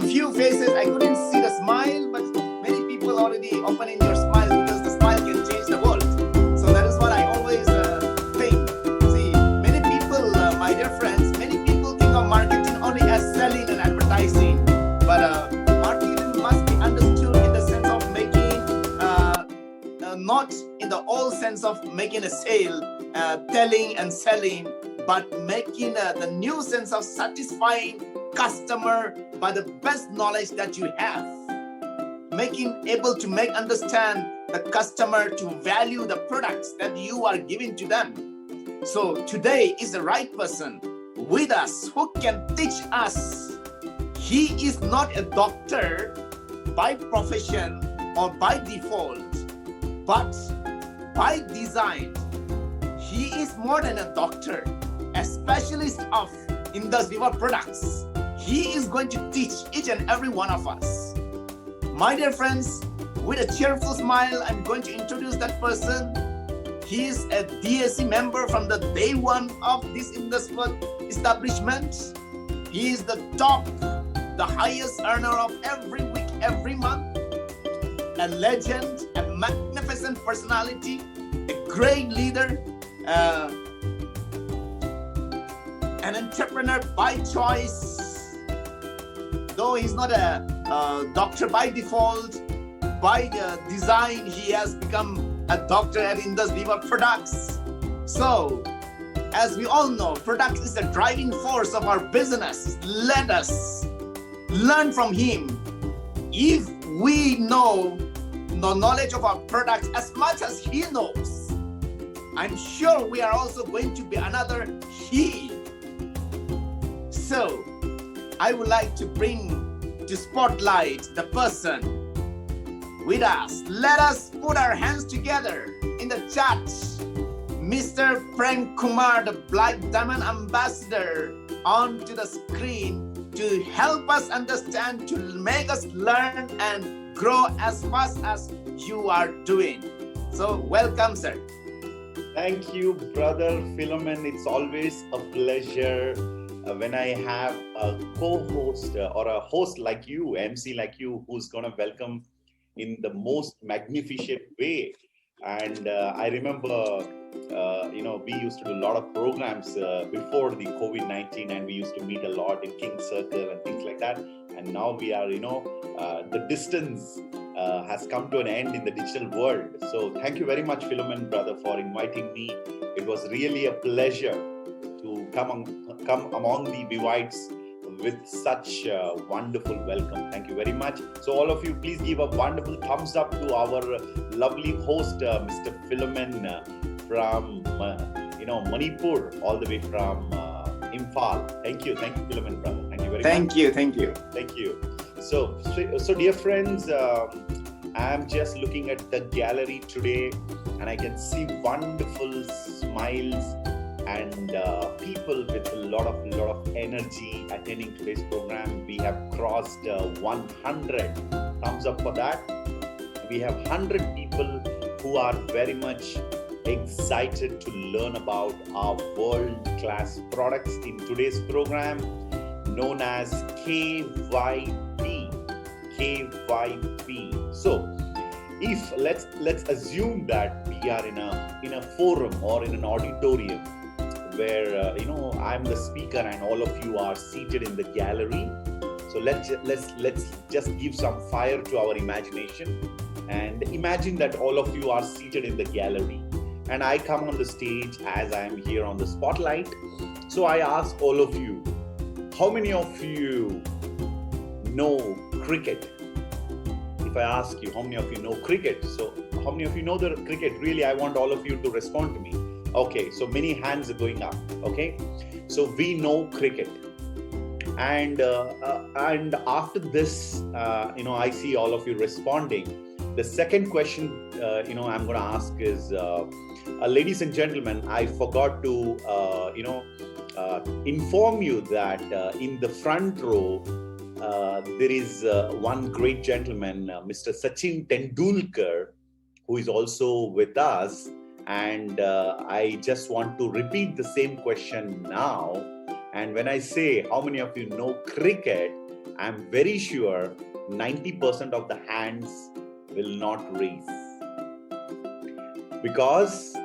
Some few faces, I couldn't see the smile, but many people already opening their smile because the smile can change the world. So that is what I always think. See, many people, my dear friends, many people think of marketing only as selling and advertising. But marketing must be understood in the sense of making, not in the old sense of making a sale, telling and selling, but making the new sense of satisfying customer by the best knowledge that you have, making able to make understand the customer to value the products that you are giving to them. So today is the right person with us who can teach us. He is not a doctor by profession or by default, but by design. He is more than a doctor, a specialist of Indus Viva Products. He is going to teach each and every one of us. My dear friends, with a cheerful smile, I'm going to introduce that person. He is a DSC member from the day one of this Indus Viva establishment. He is the top, the highest earner of every week, every month. A legend, a magnificent personality, a great leader, an entrepreneur by choice. Though he's not a doctor by default, by design, he has become a doctor at Indus Viva Products. So, as we all know, products is the driving force of our business. Let us learn from him. If we know the knowledge of our products as much as he knows, I'm sure we are also going to be another he. So, I would like to bring to spotlight the person with us. Let us put our hands together in the chat. Mr. Prem Kumar, the Black Diamond Ambassador, onto the screen to help us understand, to make us learn and grow as fast as you are doing. So welcome, sir. Thank you, brother Philomen. It's always a pleasure when I have a co-host or a host like you, MC like you, who's going to welcome in the most magnificent way. And I remember, we used to do a lot of programs before the COVID-19, and we used to meet a lot in King Circle and things like that. And now we are, the distance has come to an end in the digital world. So thank you very much, Philomen, brother, for inviting me. It was really a pleasure to come among the Vivites with such a wonderful welcome. Thank you very much. So all of you, please give a wonderful thumbs up to our lovely host, Mr. Philomen from Manipur, all the way from Imphal. Thank you, Philomen, brother. Thank you very much. Thank you. So dear friends, I'm just looking at the gallery today, and I can see wonderful smiles and people with a lot of energy attending today's program. We have crossed 100. Thumbs up for that. We have 100 people who are very much excited to learn about our world-class products in today's program known as KYP. So, if let's assume that we are in a forum or in an auditorium where I'm the speaker and all of you are seated in the gallery. So let's just give some fire to our imagination and imagine that all of you are seated in the gallery, and I come on the stage as I am here on the spotlight. So I ask all of you, how many of you know cricket? If I ask you, how many of you know cricket? So how many of you know the cricket? Really, I want all of you to respond to me. Okay, so many hands are going up. Okay, so we know cricket, and after this, I see all of you responding. The second question, I'm going to ask is, ladies and gentlemen, I forgot to, inform you that in the front row there is one great gentleman, Mr. Sachin Tendulkar, who is also with us. And I just want to repeat the same question now. And when I say how many of you know cricket, I'm very sure 90% of the hands will not raise. Because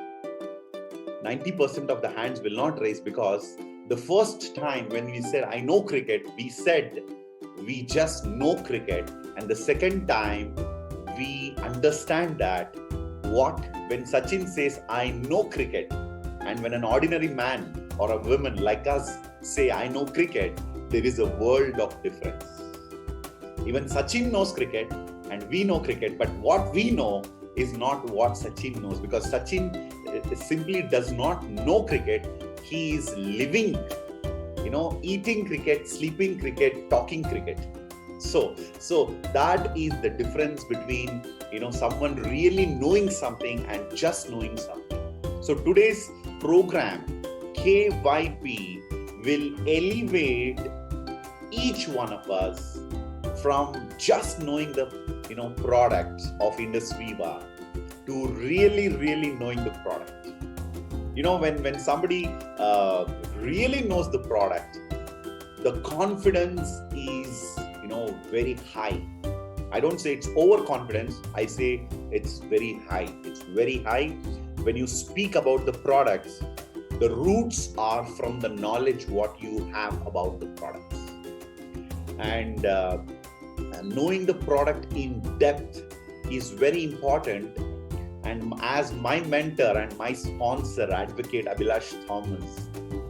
90% of the hands will not raise because the first time when we said, I know cricket, we said we just know cricket. And the second time we understand that when Sachin says, I know cricket, and when an ordinary man or a woman like us say, I know cricket, there is a world of difference. Even Sachin knows cricket and we know cricket, but what we know is not what Sachin knows, because Sachin simply does not know cricket. He is living, eating cricket, sleeping cricket, talking cricket. So that is the difference between, someone really knowing something and just knowing something. So today's program, KYP, will elevate each one of us from just knowing the product of Indus Viva to really knowing the product. When somebody really knows the product, the confidence is very high. I don't say it's overconfidence, I say it's very high. It's very high. When you speak about the products, the roots are from the knowledge what you have about the products. And knowing the product in depth is very important. And as my mentor and my sponsor, Advocate Abhilash Thomas,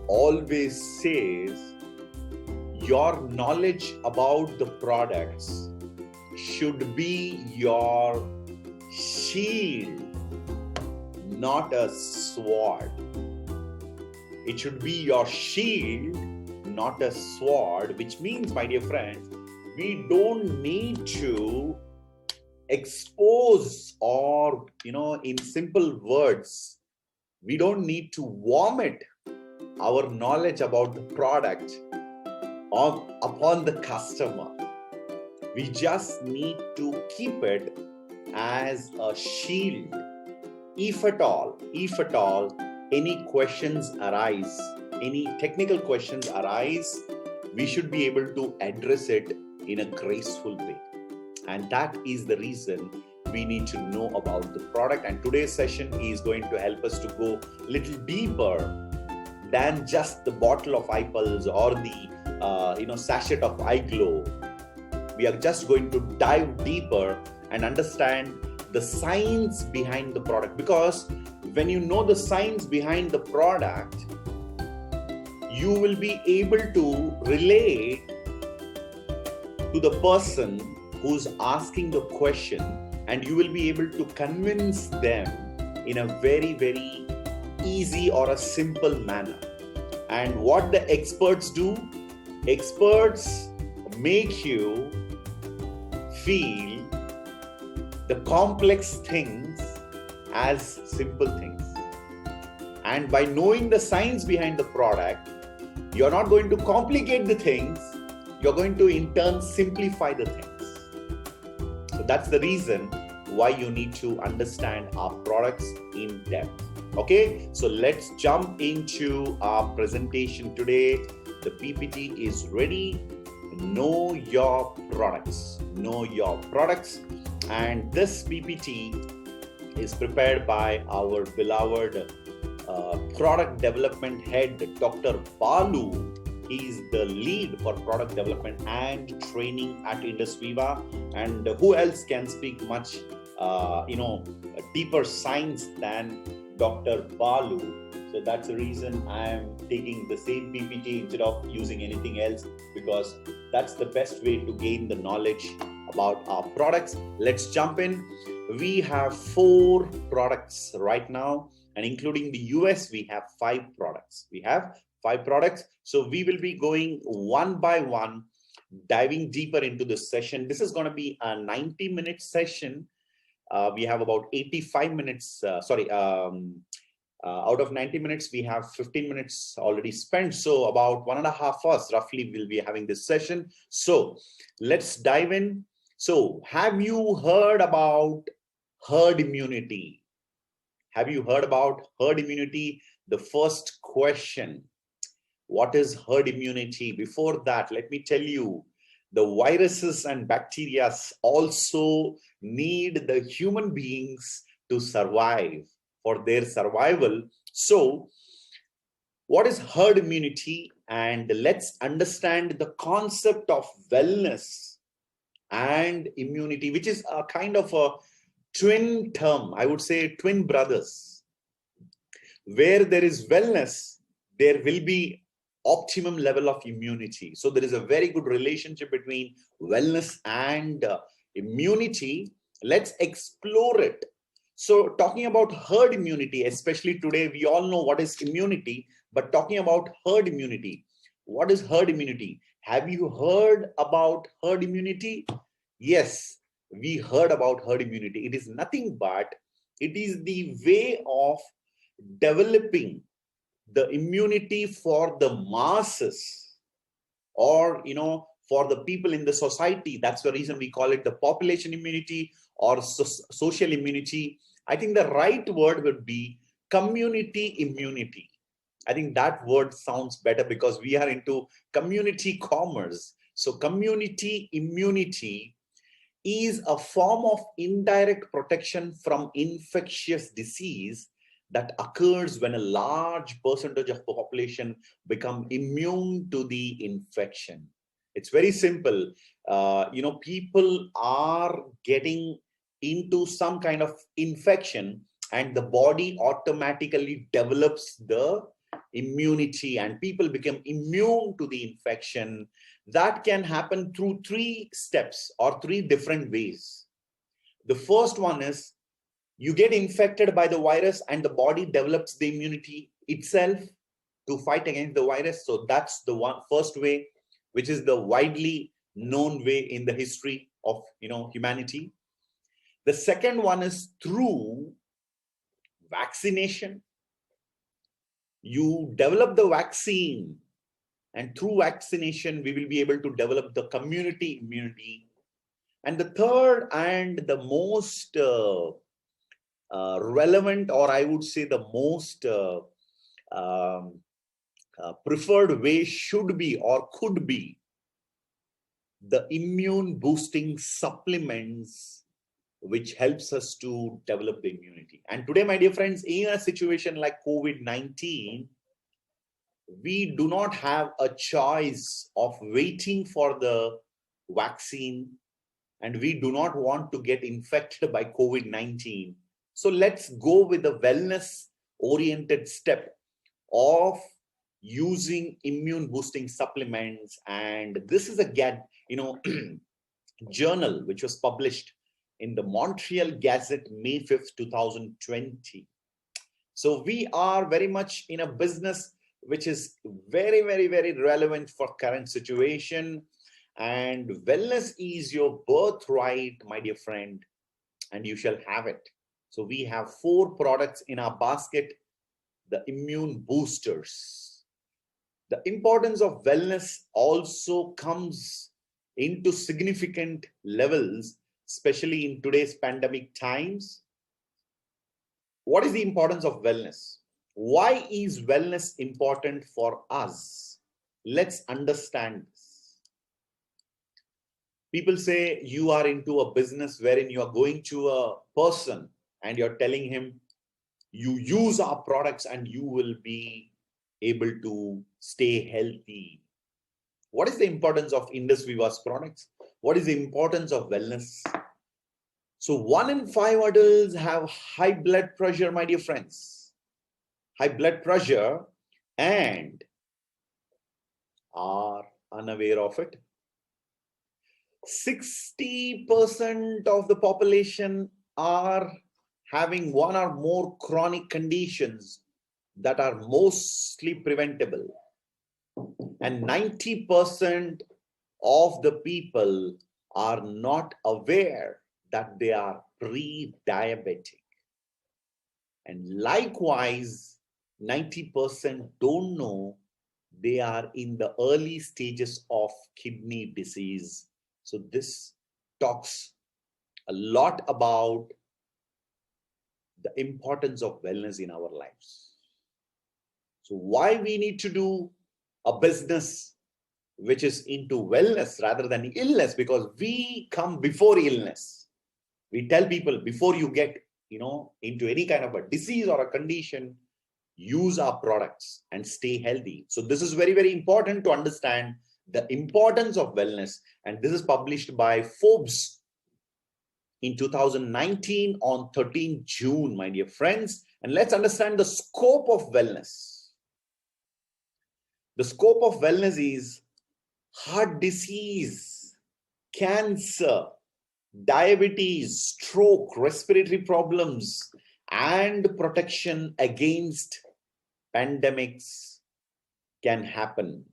always says, your knowledge about the products should be your shield, not a sword. It should be your shield, not a sword, which means, my dear friends, we don't need to expose or, in simple words, we don't need to vomit our knowledge about the product upon the customer. We just need to keep it as a shield. If at all, any questions arise, any technical questions arise, we should be able to address it in a graceful way. And that is the reason we need to know about the product. And today's session is going to help us to go a little deeper than just the bottle of iPulse or the sachet of iGlow. We are just going to dive deeper and understand the science behind the product. Because when you know the science behind the product, you will be able to relate to the person who's asking the question, and you will be able to convince them in a very easy or a simple manner. And what the experts do, experts make you feel the complex things as simple things. And by knowing the science behind the product, you're not going to complicate the things, you're going to in turn simplify the things. So that's the reason why you need to understand our products in depth. Okay, so let's jump into our presentation today. The PPT is ready. Know your products. Know your products. And this PPT is prepared by our beloved product development head, Dr. Balu. He is the lead for product development and training at Indus Viva. And who else can speak much, deeper science than Dr. Balu? So that's the reason I am taking the same PPT instead of using anything else, because that's the best way to gain the knowledge about our products. Let's jump in. We have 4 products right now, and including the US, we have 5 products. We have 5 products. So we will be going one by one, diving deeper into this session. This is going to be a 90-minute session. We have about 85 minutes, out of 90 minutes, we have 15 minutes already spent. So about 1.5 hours roughly we'll be having this session. So let's dive in. So have you heard about herd immunity? Have you heard about herd immunity? The first question, what is herd immunity? Before that, let me tell you the viruses and bacteria also need the human beings to survive, for their survival. So what is herd immunity? And let's understand the concept of wellness and immunity, which is a kind of a twin term, I would say twin brothers. Where there is wellness, there will be optimum level of immunity. So there is a very good relationship between wellness and immunity. Let's explore it. So talking about herd immunity, especially today, we all know what is immunity, but talking about herd immunity, what is herd immunity? Have you heard about herd immunity? Yes, we heard about herd immunity. It is nothing but it is the way of developing the immunity for the masses, or for the people in the society. That's the reason we call it the population immunity or social immunity. I think the right word would be community immunity. I think that word sounds better because we are into community commerce. So community immunity is a form of indirect protection from infectious disease that occurs when a large percentage of the population become immune to the infection. It's very simple. People are getting into some kind of infection, and the body automatically develops the immunity, and people become immune to the infection. That can happen through three steps or three different ways. The first one is you get infected by the virus and the body develops the immunity itself to fight against the virus. So that's the first way, which is the widely known way in the history of humanity. The second one is through vaccination. You develop the vaccine, and through vaccination, we will be able to develop the community immunity. And the third and the most relevant, or I would say the most preferred way should be or could be the immune boosting supplements, which helps us to develop the immunity. And today, my dear friends, in a situation like COVID-19, we do not have a choice of waiting for the vaccine, and we do not want to get infected by COVID-19. So let's go with the wellness oriented step of using immune boosting supplements. And this is a journal which was published in the Montreal Gazette, May 5th, 2020. So we are very much in a business which is very, very, very relevant for current situation. And wellness is your birthright, my dear friend, and you shall have it. So we have 4 products in our basket, the immune boosters. The importance of wellness also comes into significant levels, especially in today's pandemic times. What is the importance of wellness? Why is wellness important for us? Let's understand this. People say you are into a business wherein you are going to a person and you're telling him, you use our products and you will be able to stay healthy. What is the importance of Indus Viva's products? What is the importance of wellness? So 1 in 5 adults have high blood pressure, my dear friends. High blood pressure, and are unaware of it. 60% of the population are having 1 or more chronic conditions that are mostly preventable. And 90% of the people are not aware that they are pre-diabetic. And likewise, 90% don't know they are in the early stages of kidney disease. So this talks a lot about the importance of wellness in our lives. So why we need to do a business which is into wellness rather than illness, because we come before illness. We tell people before you get, into any kind of a disease or a condition, use our products and stay healthy. So this is very, very important to understand the importance of wellness. And this is published by Forbes in 2019 on 13 June, my dear friends. And let's understand the scope of wellness. The scope of wellness is heart disease, cancer, diabetes, stroke, respiratory problems, and protection against pandemics can happen.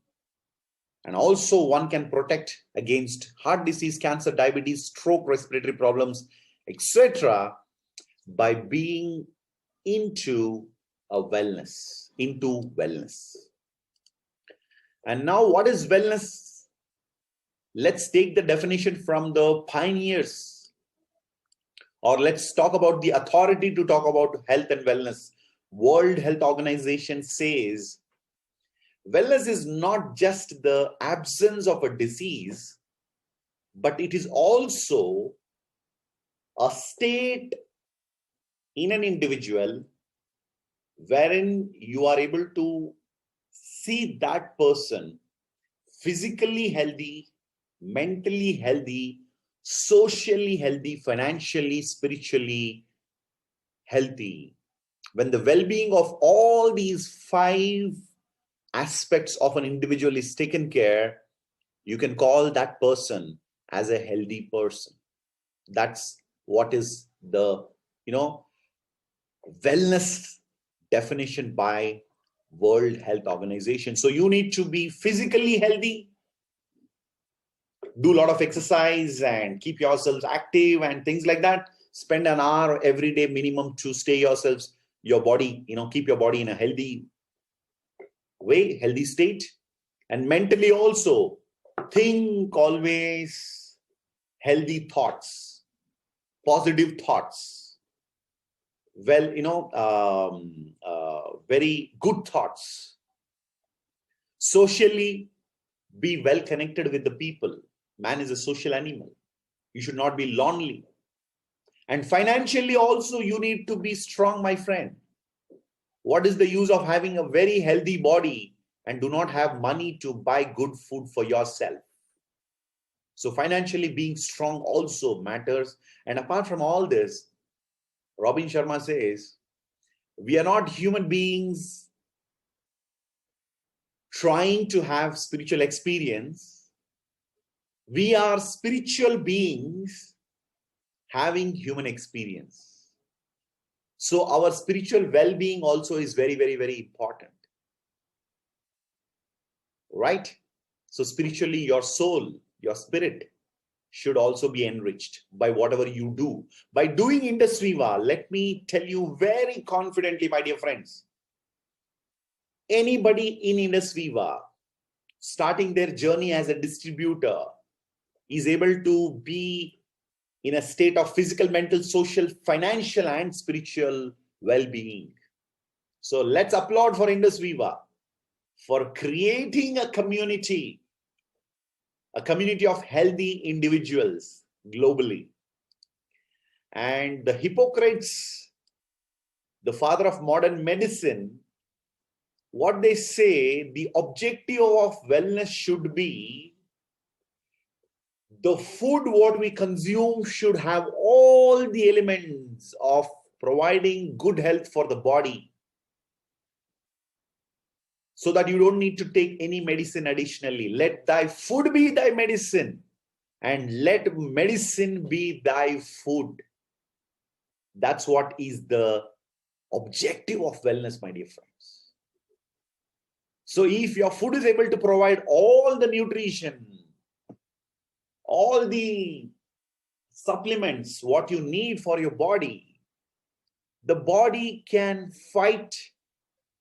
And also one can protect against heart disease, cancer, diabetes, stroke, respiratory problems, etc. by being into wellness. And now what is wellness? Let's take the definition from the pioneers, or let's talk about the authority to talk about health and wellness. World Health Organization says wellness is not just the absence of a disease, but it is also a state in an individual wherein you are able to see that person physically healthy, mentally healthy, socially healthy, financially, spiritually healthy. When the well-being of all these 5 aspects of an individual is taken care, you can call that person as a healthy person. That's what is the, wellness definition by World Health Organization. So you need to be physically healthy, do a lot of exercise and keep yourselves active and things like that. Spend an hour every day minimum to stay your body, keep your body in a healthy way, healthy state. And mentally also, think always healthy thoughts, positive thoughts, very good thoughts. Socially, be well connected with the people. Man is a social animal. You should not be lonely. And financially also, you need to be strong, my friend. What is the use of having a very healthy body and do not have money to buy good food for yourself? So financially being strong also matters. And apart from all this, Robin Sharma says, we are not human beings trying to have spiritual experience. We are spiritual beings having human experience. So our spiritual well-being also is very, very, very important. Right? So spiritually, your soul, your spirit should also be enriched by whatever you do. By doing Indus Viva, let me tell you very confidently, my dear friends, anybody in Indus Viva starting their journey as a distributor is able to be in a state of physical, mental, social, financial, and spiritual well-being. So let's applaud for Indus Viva for creating a community of healthy individuals globally. And the Hippocrates, the father of modern medicine, what they say, the objective of wellness should be the food what we consume should have all the elements of providing good health for the body, so that you don't need to take any medicine additionally. Let thy food be thy medicine, and let medicine be thy food. That's what is the objective of wellness, my dear friends. So if your food is able to provide all the nutrition, all the supplements, what you need for your body, the body can fight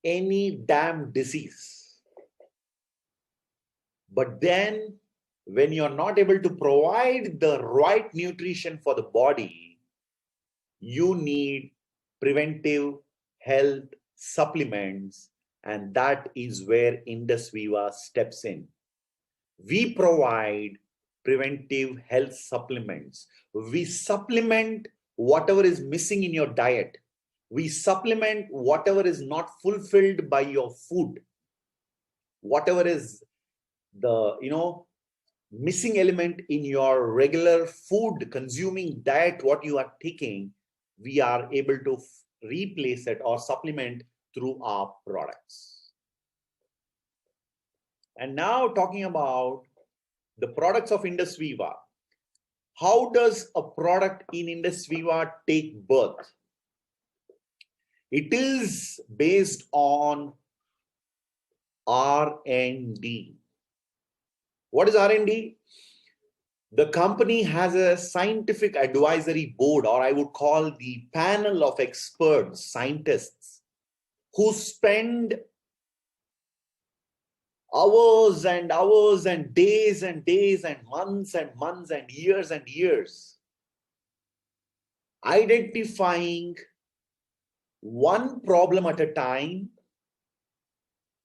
any damn disease. But then when you're not able to provide the right nutrition for the body, you need preventive health supplements, and that is where Indus Viva steps in. We provide preventive health supplements. We supplement whatever is missing in your diet. We supplement whatever is not fulfilled by your food. Whatever is the, missing element in your regular food consuming diet, what you are taking, we are able to replace it or supplement through our products. And now talking about the products of Indus Viva. How does a product in Indus Viva take birth? It is based on R&D. What is R&D? The company has a scientific advisory board, or I would call the panel of experts, scientists, who spend hours and hours and days and months and months and years identifying one problem at a time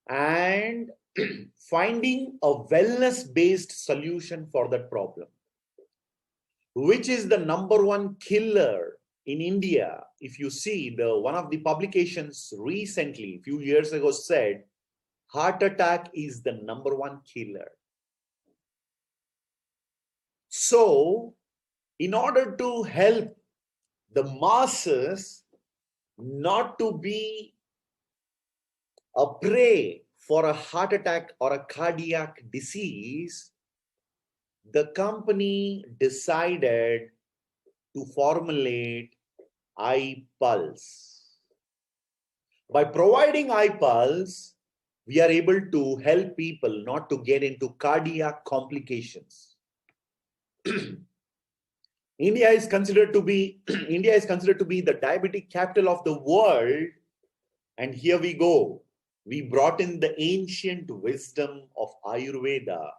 and finding a wellness-based solution for that problem, which is the number one killer in India. If you see, one of the publications recently, a few years ago, said heart attack is the number one killer. So, in order to help the masses not to be a prey for a heart attack or a cardiac disease, the company decided to formulate iPulse. By providing iPulse, we are able to help people not to get into cardiac complications. India is considered to be the diabetic capital of the world, and here we go. We brought in the ancient wisdom of Ayurveda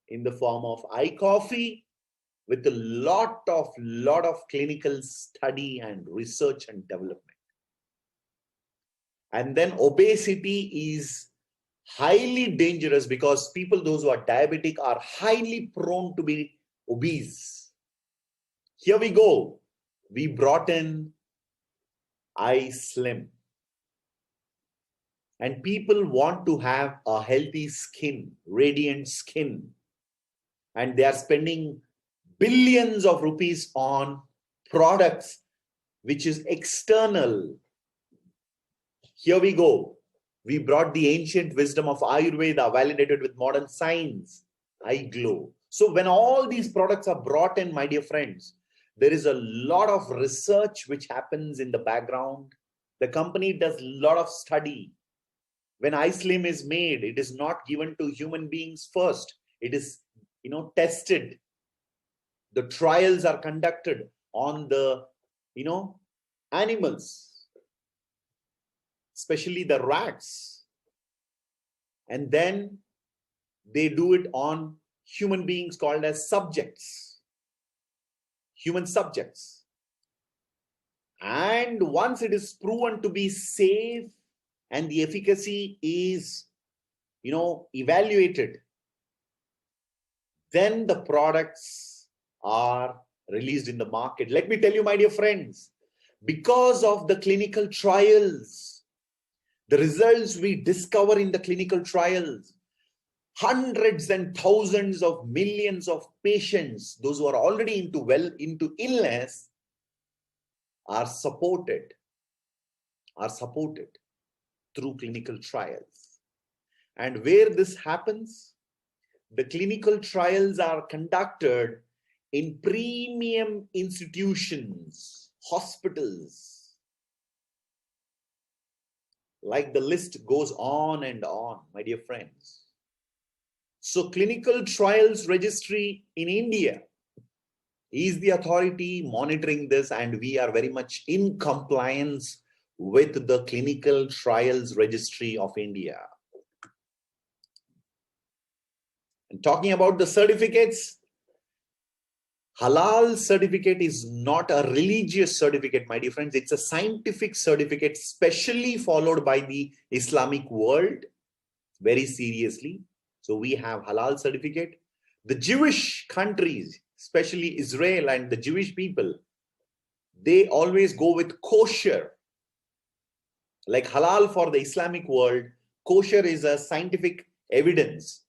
in the form of iCoffee, with a lot of clinical study and research and development. And then obesity is highly dangerous because people, those who are diabetic, are highly prone to be obese. Here we go. We brought in iSlim. And people want to have a healthy skin, radiant skin. And they are spending billions of rupees on products which is external. Here we go. We brought the ancient wisdom of Ayurveda, validated with modern science, iGlow. So when all these products are brought in, my dear friends, there is a lot of research which happens in the background. The company does a lot of study. When iSlim is made, it is not given to human beings first. It is, tested. The trials are conducted on the, animals, especially the rats. And then they do it on human beings called as subjects, human subjects. And once it is proven to be safe and the efficacy is, evaluated, then the products are released in the market. Let me tell you, my dear friends, because of the clinical trials, the results we discover in the clinical trials, hundreds and thousands of millions of patients, those who are already into illness, are supported through clinical trials. And where this happens, the clinical trials are conducted in premium institutions, hospitals. Like the list goes on and on, my dear friends. So clinical trials registry in India is the authority monitoring this, and we are very much in compliance with the clinical trials registry of India. And talking about the certificates, Halal certificate is not a religious certificate, my dear friends. It's a scientific certificate, specially followed by the Islamic world very seriously. So we have halal certificate. The Jewish countries, especially Israel and the Jewish people, they always go with kosher. Like halal for the Islamic world, kosher is a scientific evidence.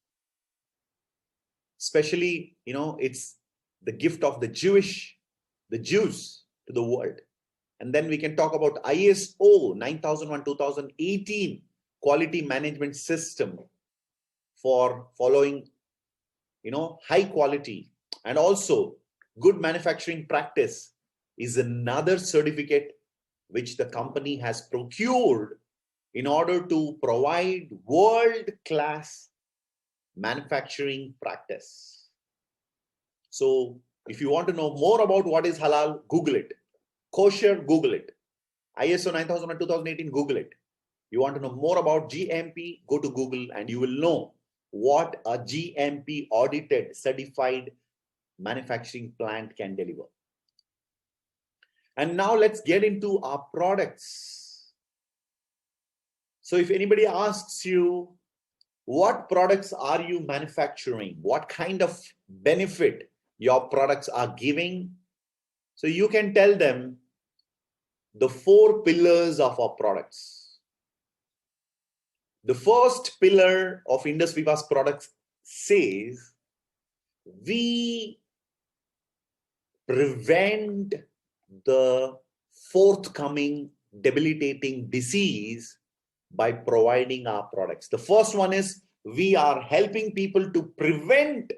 Especially, it's the gift of the Jews to the world. And then we can talk about ISO 9001 2018 quality management system for following, high quality. And also good manufacturing practice is another certificate which the company has procured in order to provide world-class manufacturing practice. So if you want to know more about what is halal, Google it. Kosher, Google it. ISO 9001 2018, Google it. You want to know more about GMP, go to Google and you will know what a GMP audited certified manufacturing plant can deliver. And now let's get into our products. So if anybody asks you, what products are you manufacturing? What kind of benefit your products are giving? So you can tell them the 4 pillars of our products. The first pillar of Indus Viva's products says, we prevent the forthcoming debilitating disease by providing our products. The first one is, we are helping people to prevent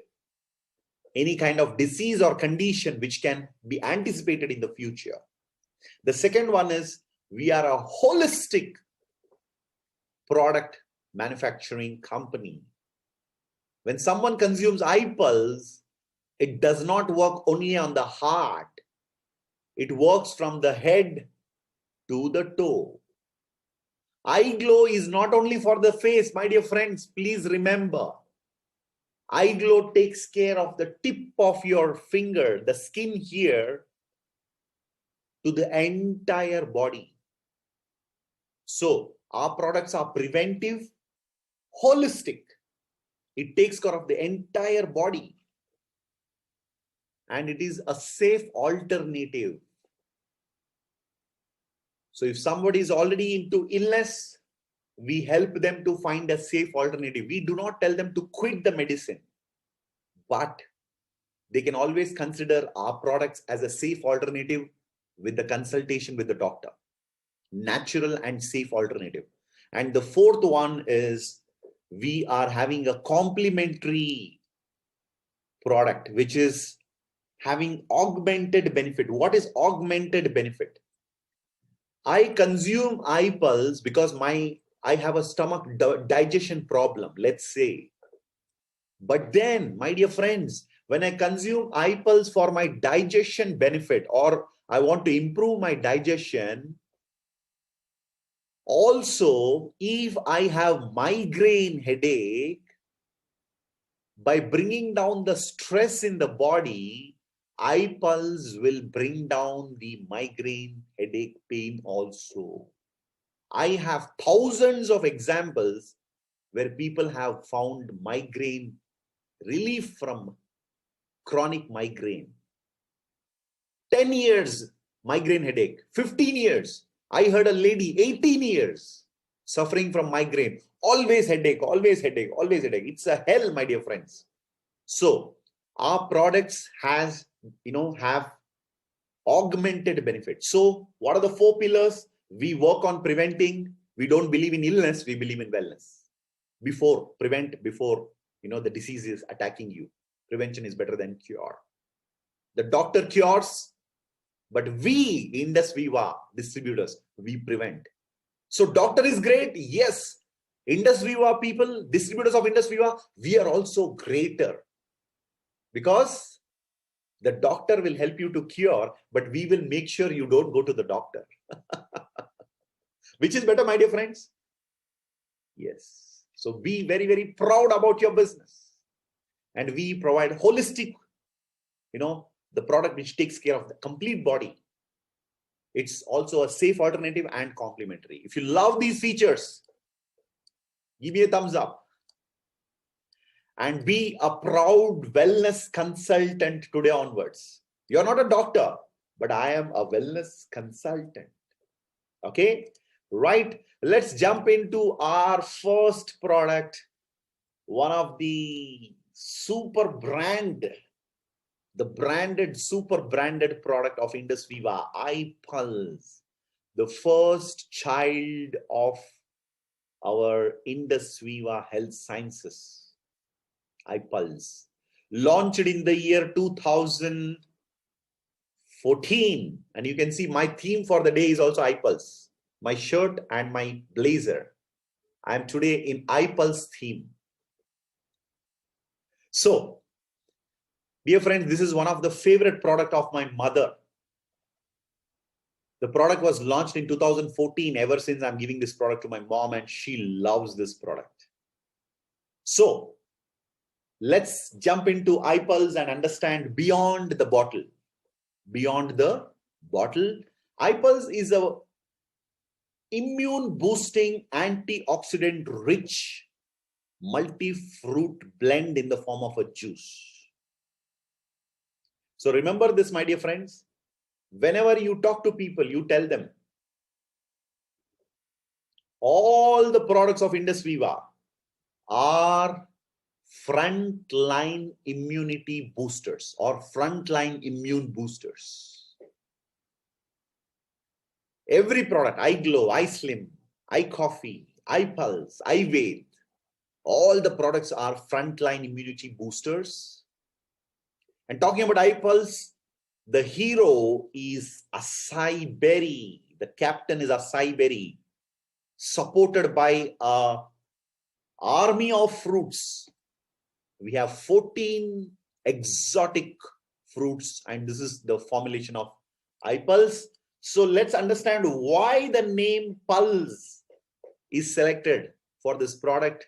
any kind of disease or condition which can be anticipated in the future. The second one is, we are a holistic product manufacturing company. When someone consumes iPulse, it does not work only on the heart. It works from the head to the toe. Eye glow is not only for the face, my dear friends, please remember. Eye glow takes care of the tip of your finger, the skin here, to the entire body. So our products are preventive, holistic. It takes care of the entire body. And it is a safe alternative. So if somebody is already into illness, we help them to find a safe alternative. We do not tell them to quit the medicine, but they can always consider our products as a safe alternative with the consultation with the doctor. Natural and safe alternative. And the fourth one is, we are having a complementary product, which is having augmented benefit. What is augmented benefit? I consume iPulse because I have a stomach digestion problem, let's say. But then, my dear friends, when I consume iPulse for my digestion benefit, or I want to improve my digestion, also, if I have migraine headache, by bringing down the stress in the body, iPulse will bring down the migraine headache pain also. I have thousands of examples where people have found migraine relief from chronic migraine. 10 years migraine headache, 15 years. I heard a lady, 18 years, suffering from migraine. Always headache, always headache, always headache. It's a hell, my dear friends. So our products have augmented benefits. So what are the 4 pillars? We work on preventing. We don't believe in illness. We believe in wellness. Prevent before the disease is attacking you. Prevention is better than cure. The doctor cures, but we, Indus Viva distributors, we prevent. So doctor is great. Yes. Indus Viva people, distributors of Indus Viva, we are also greater. Because the doctor will help you to cure, but we will make sure you don't go to the doctor. Which is better, my dear friends? Yes. So be very, very proud about your business. And we provide holistic, the product which takes care of the complete body. It's also a safe alternative and complementary. If you love these features, give me a thumbs up. and be a proud wellness consultant today onwards. You're not a doctor, but I am a wellness consultant. Okay, right. Let's jump into our first product, one of the super brand, the branded, super branded product of Indus Viva, iPulse, the first child of our Indus Viva Health Sciences. iPulse, launched in the year 2014, and you can see my theme for the day is also iPulse. My shirt and my blazer, I am today in iPulse theme. So, dear friends, this is one of the favorite product of my mother. The product was launched in 2014. Ever since, I'm giving this product to my mom, and she loves this product. So, let's jump into iPulse and understand beyond the bottle. Beyond the bottle, iPulse is a immune boosting, antioxidant rich multi-fruit blend in the form of a juice. So remember this, my dear friends. Whenever you talk to people, you tell them all the products of Indus Viva are frontline immunity boosters or frontline immune boosters. Every product, iGlow, iSlim, iCoffee, iPulse, iWave, all the products are frontline immunity boosters. And talking about iPulse, the hero is acai berry. The captain is acai berry, supported by an army of fruits. We have 14 exotic fruits, and this is the formulation of iPulse. So let's understand why the name Pulse is selected for this product.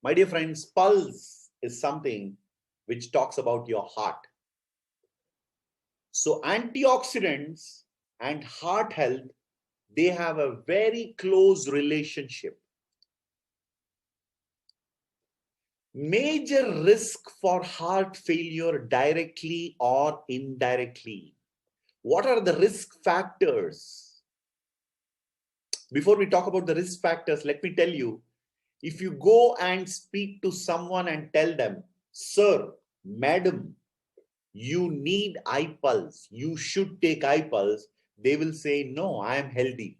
My dear friends, Pulse is something which talks about your heart. So antioxidants and heart health, they have a very close relationship. Major risk for heart failure directly or indirectly. What are the risk factors? Before we talk about the risk factors, let me tell you, if you go and speak to someone and tell them, sir, madam, you need iPulse, you should take iPulse, they will say, no, I am healthy.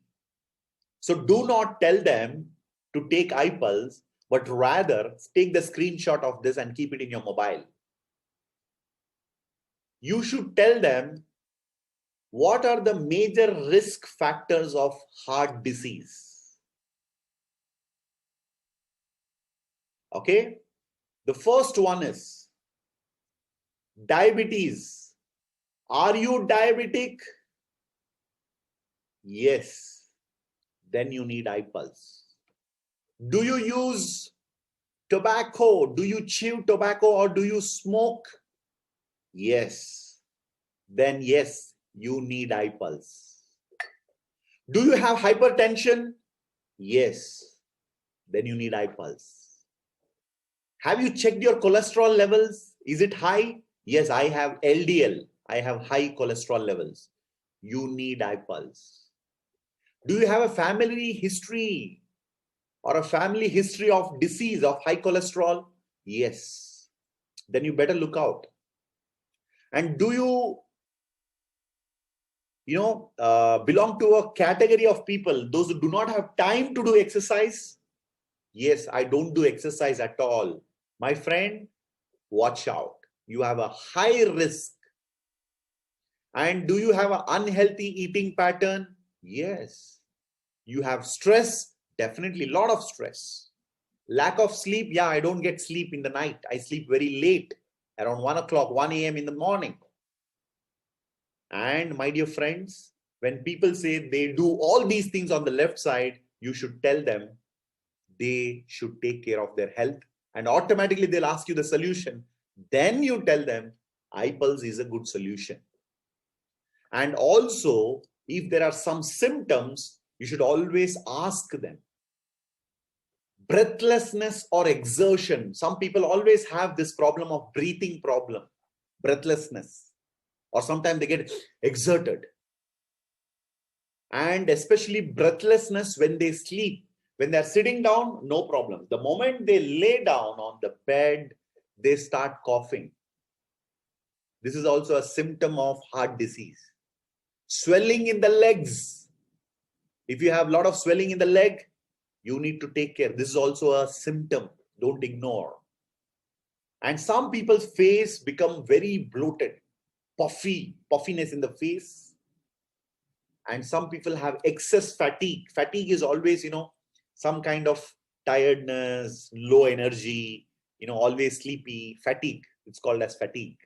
So do not tell them to take iPulse, but rather take the screenshot of this and keep it in your mobile. You should tell them what are the major risk factors of heart disease. Okay, the first one is diabetes. Are you diabetic? Yes. Then you need iPulse. Do you use tobacco? Do you chew tobacco or do you smoke? Yes. Then yes, you need iPulse. Do you have hypertension? Yes. Then you need iPulse. Have you checked your cholesterol levels? Is it high? Yes, I have LDL. I have high cholesterol levels. You need iPulse. Do you have a family history or a family history of disease of high cholesterol? Yes. Then you better look out. And do you belong to a category of people, those who do not have time to do exercise? Yes, I don't do exercise at all. My friend, watch out. You have a high risk. And do you have an unhealthy eating pattern? Yes. You have stress? Definitely, a lot of stress. Lack of sleep? Yeah, I don't get sleep in the night. I sleep very late, around 1 o'clock, 1 a.m. in the morning. And my dear friends, when people say they do all these things on the left side, you should tell them they should take care of their health, and automatically they'll ask you the solution. Then you tell them iPulse is a good solution. And also, if there are some symptoms, you should always ask them, breathlessness or exertion. Some people always have this problem of breathing problem, breathlessness, or sometimes they get exerted. And especially breathlessness when they sleep. When they're sitting down, no problem. The moment they lay down on the bed, they start coughing. This is also a symptom of heart disease. Swelling in the legs. If you have a lot of swelling in the leg, you need to take care. This is also a symptom. Don't ignore. And some people's face become very bloated, puffiness in the face. And some people have excess fatigue. Fatigue is always, some kind of tiredness, low energy, always sleepy, fatigue. It's called as fatigue.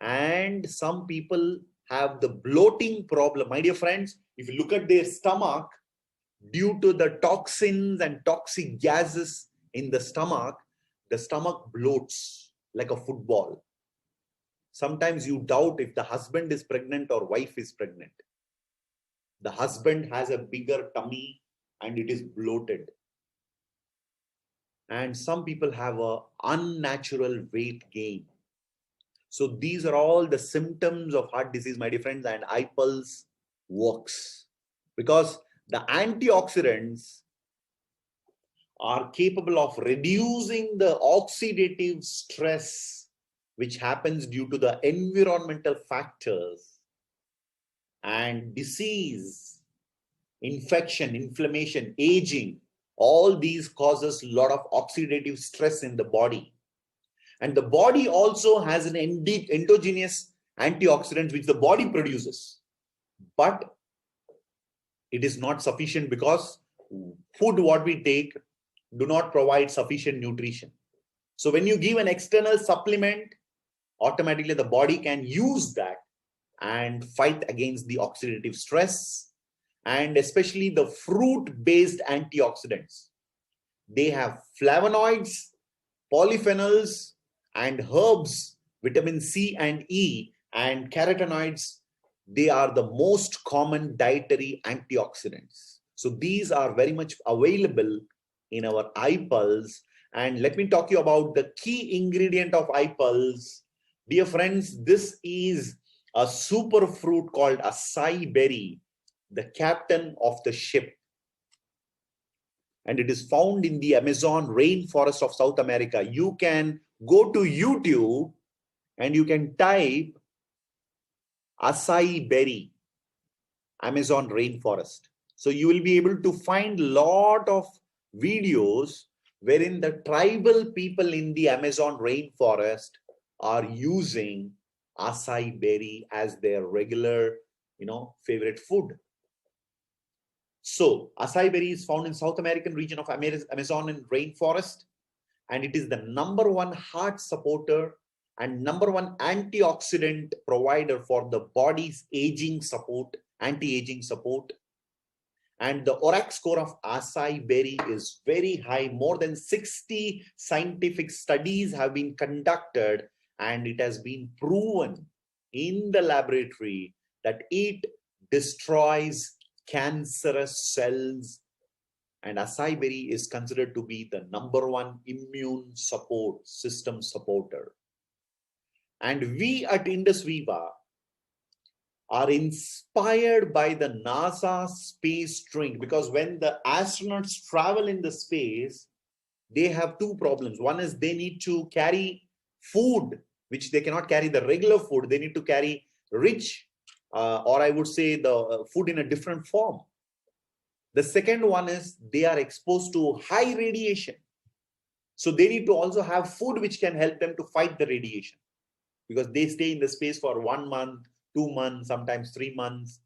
And some people have the bloating problem. My dear friends, if you look at their stomach, due to the toxins and toxic gases in the stomach bloats like a football. Sometimes you doubt if the husband is pregnant or wife is pregnant. The husband has a bigger tummy and it is bloated. And some people have a unnatural weight gain. So these are all the symptoms of heart disease, my dear friends, and iPulse works. Because the antioxidants are capable of reducing the oxidative stress which happens due to the environmental factors and disease, infection, inflammation, aging. All these causes a lot of oxidative stress in the body. And the body also has an endogenous antioxidant which the body produces. But it is not sufficient because food what we take do not provide sufficient nutrition. So when you give an external supplement, automatically the body can use that and fight against the oxidative stress. And especially the fruit-based antioxidants. They have flavonoids, polyphenols, and herbs, vitamin C and E, and carotenoids. They are the most common dietary antioxidants. So these are very much available in our iPulse. And let me talk to you about the key ingredient of iPulse. Dear friends, this is a super fruit called acai berry, the captain of the ship. And it is found in the Amazon rainforest of South America. You can go to YouTube and you can type acai berry, Amazon rainforest. So you will be able to find a lot of videos wherein the tribal people in the Amazon rainforest are using acai berry as their regular, favorite food. So acai berry is found in South American region of Amazon and rainforest, and it is the #1 heart supporter and #1 antioxidant provider for the body's aging support, anti-aging support. And the ORAC score of acai berry is very high. More than 60 scientific studies have been conducted, and it has been proven in the laboratory that it destroys cancerous cells, and acai berry is considered to be the #1 immune support system supporter. And we at Indus Viva are inspired by the NASA space drink, because when the astronauts travel in the space, they have two problems. One is they need to carry food, which they cannot carry the regular food. They need to carry rich, or I would say the food in a different form. The second one is they are exposed to high radiation. So they need to also have food which can help them to fight the radiation, because they stay in the space for 1 month, 2 months, sometimes 3 months.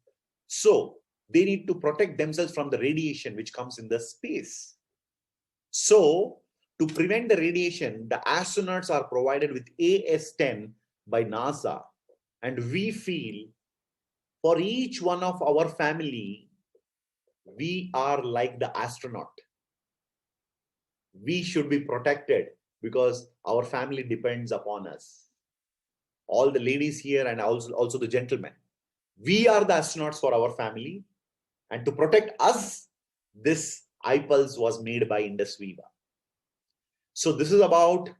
So they need to protect themselves from the radiation which comes in the space. So to prevent the radiation, the astronauts are provided with AS10 by NASA. And we feel for each one of our family, we are like the astronaut. We should be protected because our family depends upon us. All the ladies here and also the gentlemen. We are the astronauts for our family. And to protect us, this iPulse was made by Indus Viva. So this is about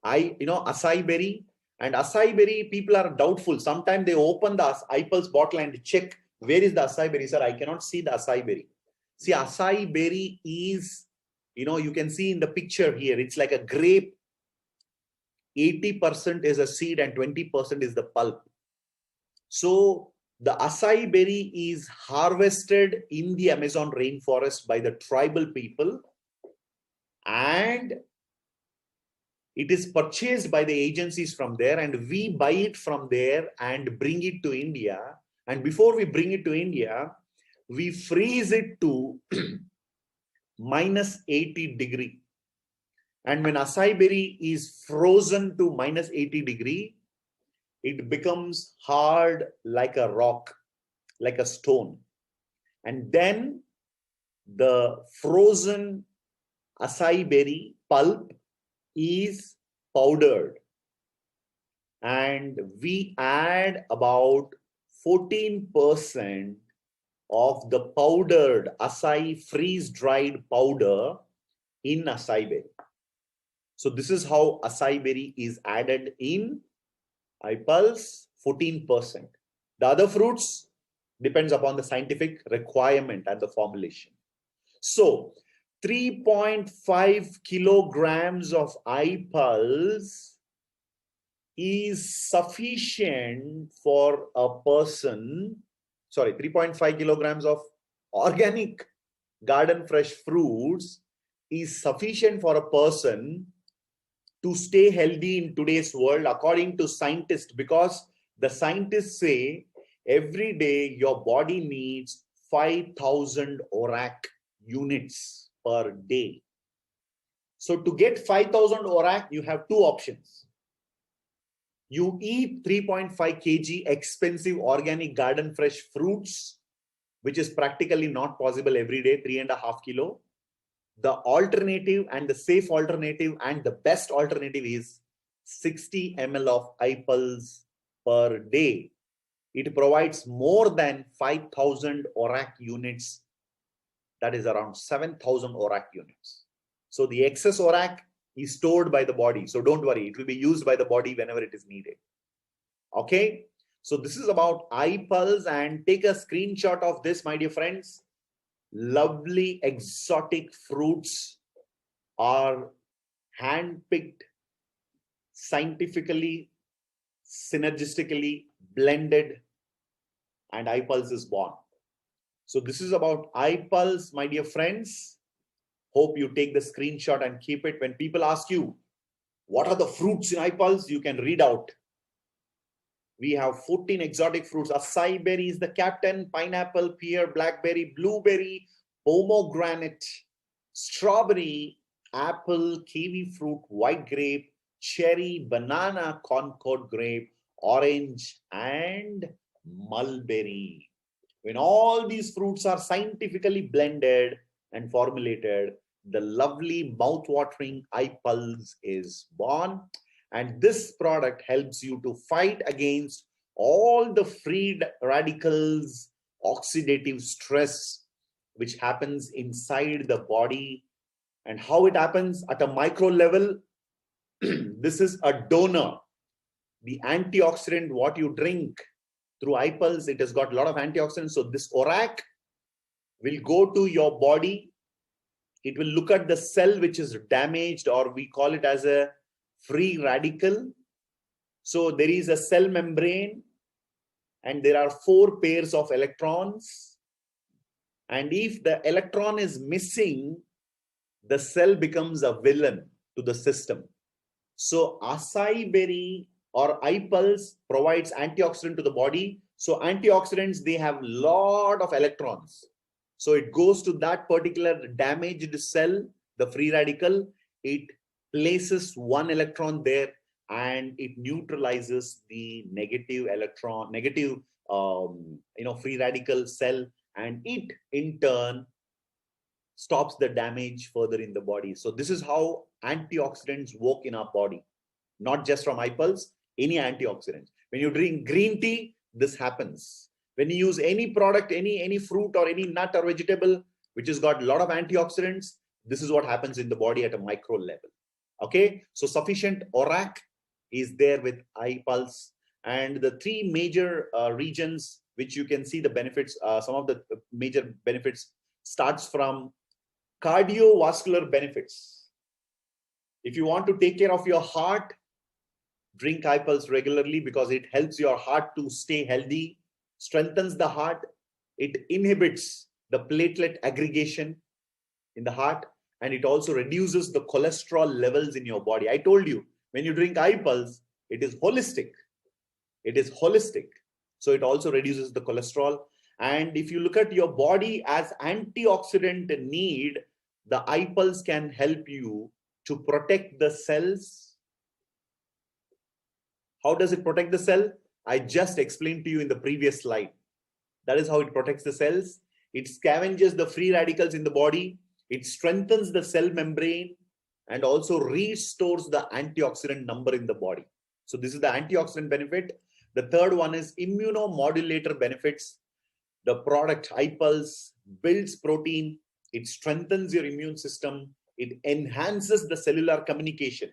acai berry. And acai berry, people are doubtful. Sometimes they open the iPulse bottle and check where is the acai berry. Sir, I cannot see the acai berry. See, acai berry is, you can see in the picture here, it's like a grape. 80% is a seed and 20% is the pulp. So the acai berry is harvested in the Amazon rainforest by the tribal people, and it is purchased by the agencies from there, and we buy it from there and bring it to India. And before we bring it to India, we freeze it to minus 80 degree. And when acai berry is frozen to minus 80 degree, it becomes hard like a rock, like a stone. And then the frozen acai berry pulp is powdered. And we add about 14% of the powdered acai freeze-dried powder in acai berry. So this is how acai berry is added in iPulse, 14%. The other fruits depends upon the scientific requirement and the formulation. So 3.5 kilograms of iPulse is sufficient for a person. 3.5 kilograms of organic garden fresh fruits is sufficient for a person to stay healthy in today's world, according to scientists, because the scientists say every day your body needs 5,000 ORAC units per day. So to get 5,000 ORAC, you have two options. You eat 3.5 kg expensive organic garden fresh fruits, which is practically not possible every day, 3.5 kilo. The alternative and the safe alternative and the best alternative is 60 ml of iPulse per day. It provides more than 5,000 ORAC units. That is around 7,000 ORAC units. So the excess ORAC is stored by the body. So don't worry, it will be used by the body whenever it is needed. Okay. So this is about iPulse, and take a screenshot of this, my dear friends. Lovely exotic fruits are hand-picked, scientifically, synergistically blended, and iPulse is born. So this is about iPulse, my dear friends. Hope you take the screenshot and keep it. When people ask you, what are the fruits in iPulse? You can read out. We have 14 exotic fruits. Acai berry is the captain, pineapple, pear, blackberry, blueberry, pomegranate, strawberry, apple, kiwi fruit, white grape, cherry, banana, concord grape, orange, and mulberry. When all these fruits are scientifically blended and formulated, the lovely mouth-watering iPulse is born. And this product helps you to fight against all the free radicals, oxidative stress, which happens inside the body. And how it happens at a micro level, this is a donor. The antioxidant, what you drink through iPulse, it has got a lot of antioxidants. So this ORAC will go to your body. It will look at the cell which is damaged, or we call it as a free radical. So there is a cell membrane and there are 4 pairs of electrons. And if the electron is missing, the cell becomes a villain to the system. So acai berry or iPulse provides antioxidant to the body. So antioxidants, they have a lot of electrons. So it goes to that particular damaged cell, the free radical. It places 1 electron there and it neutralizes the negative electron, free radical cell, and it in turn stops the damage further in the body. So this is how antioxidants work in our body, not just from iPulse, any antioxidants. When you drink green tea, this happens. When you use any product, any fruit or any nut or vegetable, which has got a lot of antioxidants. This is what happens in the body at a micro level. Okay, so sufficient ORAC is there with iPulse, and the three major regions which you can see the benefits, some of the major benefits starts from cardiovascular benefits. If you want to take care of your heart, drink iPulse regularly because it helps your heart to stay healthy, strengthens the heart, it inhibits the platelet aggregation in the heart, and it also reduces the cholesterol levels in your body. I told you, when you drink iPulse, it is holistic. It is holistic. So it also reduces the cholesterol. And if you look at your body as antioxidant need, the iPulse can help you to protect the cells. How does it protect the cell? I just explained to you in the previous slide. That is how it protects the cells. It scavenges the free radicals in the body. It strengthens the cell membrane and also restores the antioxidant number in the body. So this is the antioxidant benefit. The third one is immunomodulator benefits. The product iPulse builds protein. It strengthens your immune system. It enhances the cellular communication.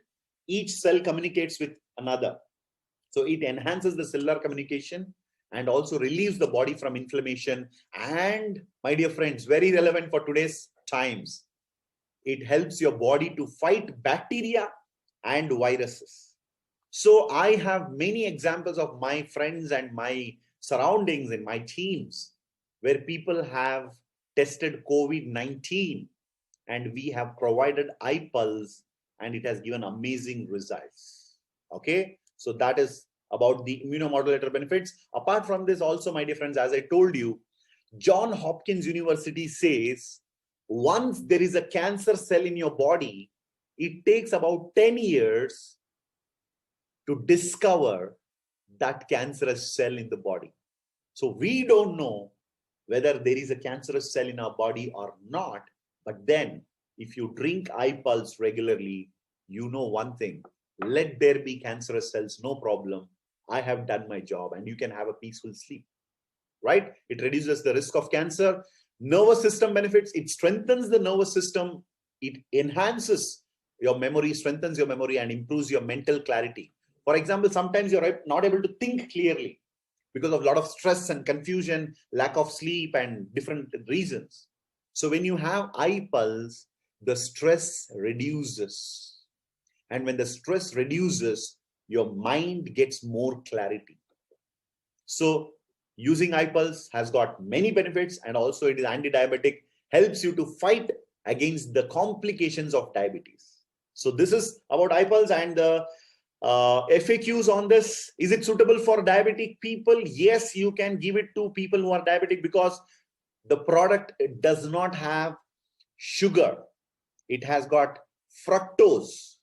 Each cell communicates with another. So it enhances the cellular communication and also relieves the body from inflammation. And my dear friends, very relevant for today's times, it helps your body to fight bacteria and viruses. So I have many examples of my friends and my surroundings and my teams where people have tested COVID-19 and we have provided iPulse and it has given amazing results. Okay, so that is about the immunomodulator benefits. Apart from this also, my dear friends, as I told you, Johns Hopkins University says once there is a cancer cell in your body, it takes about 10 years to discover that cancerous cell in the body. So we don't know whether there is a cancerous cell in our body or not. But then if you drink iPulse regularly, you know one thing, let there be cancerous cells, no problem. I have done my job and you can have a peaceful sleep, right? It reduces the risk of cancer. Nervous system benefits, it strengthens the nervous system. It enhances your memory, strengthens your memory and improves your mental clarity. For example, sometimes you're not able to think clearly because of a lot of stress and confusion, lack of sleep and different reasons. So when you have iPulse, the stress reduces. And when the stress reduces, your mind gets more clarity. So using iPulse has got many benefits and also it is anti-diabetic, helps you to fight against the complications of diabetes. So this is about iPulse and the FAQs on this. Is it suitable for diabetic people? Yes, you can give it to people who are diabetic because the product does not have sugar. It has got fructose.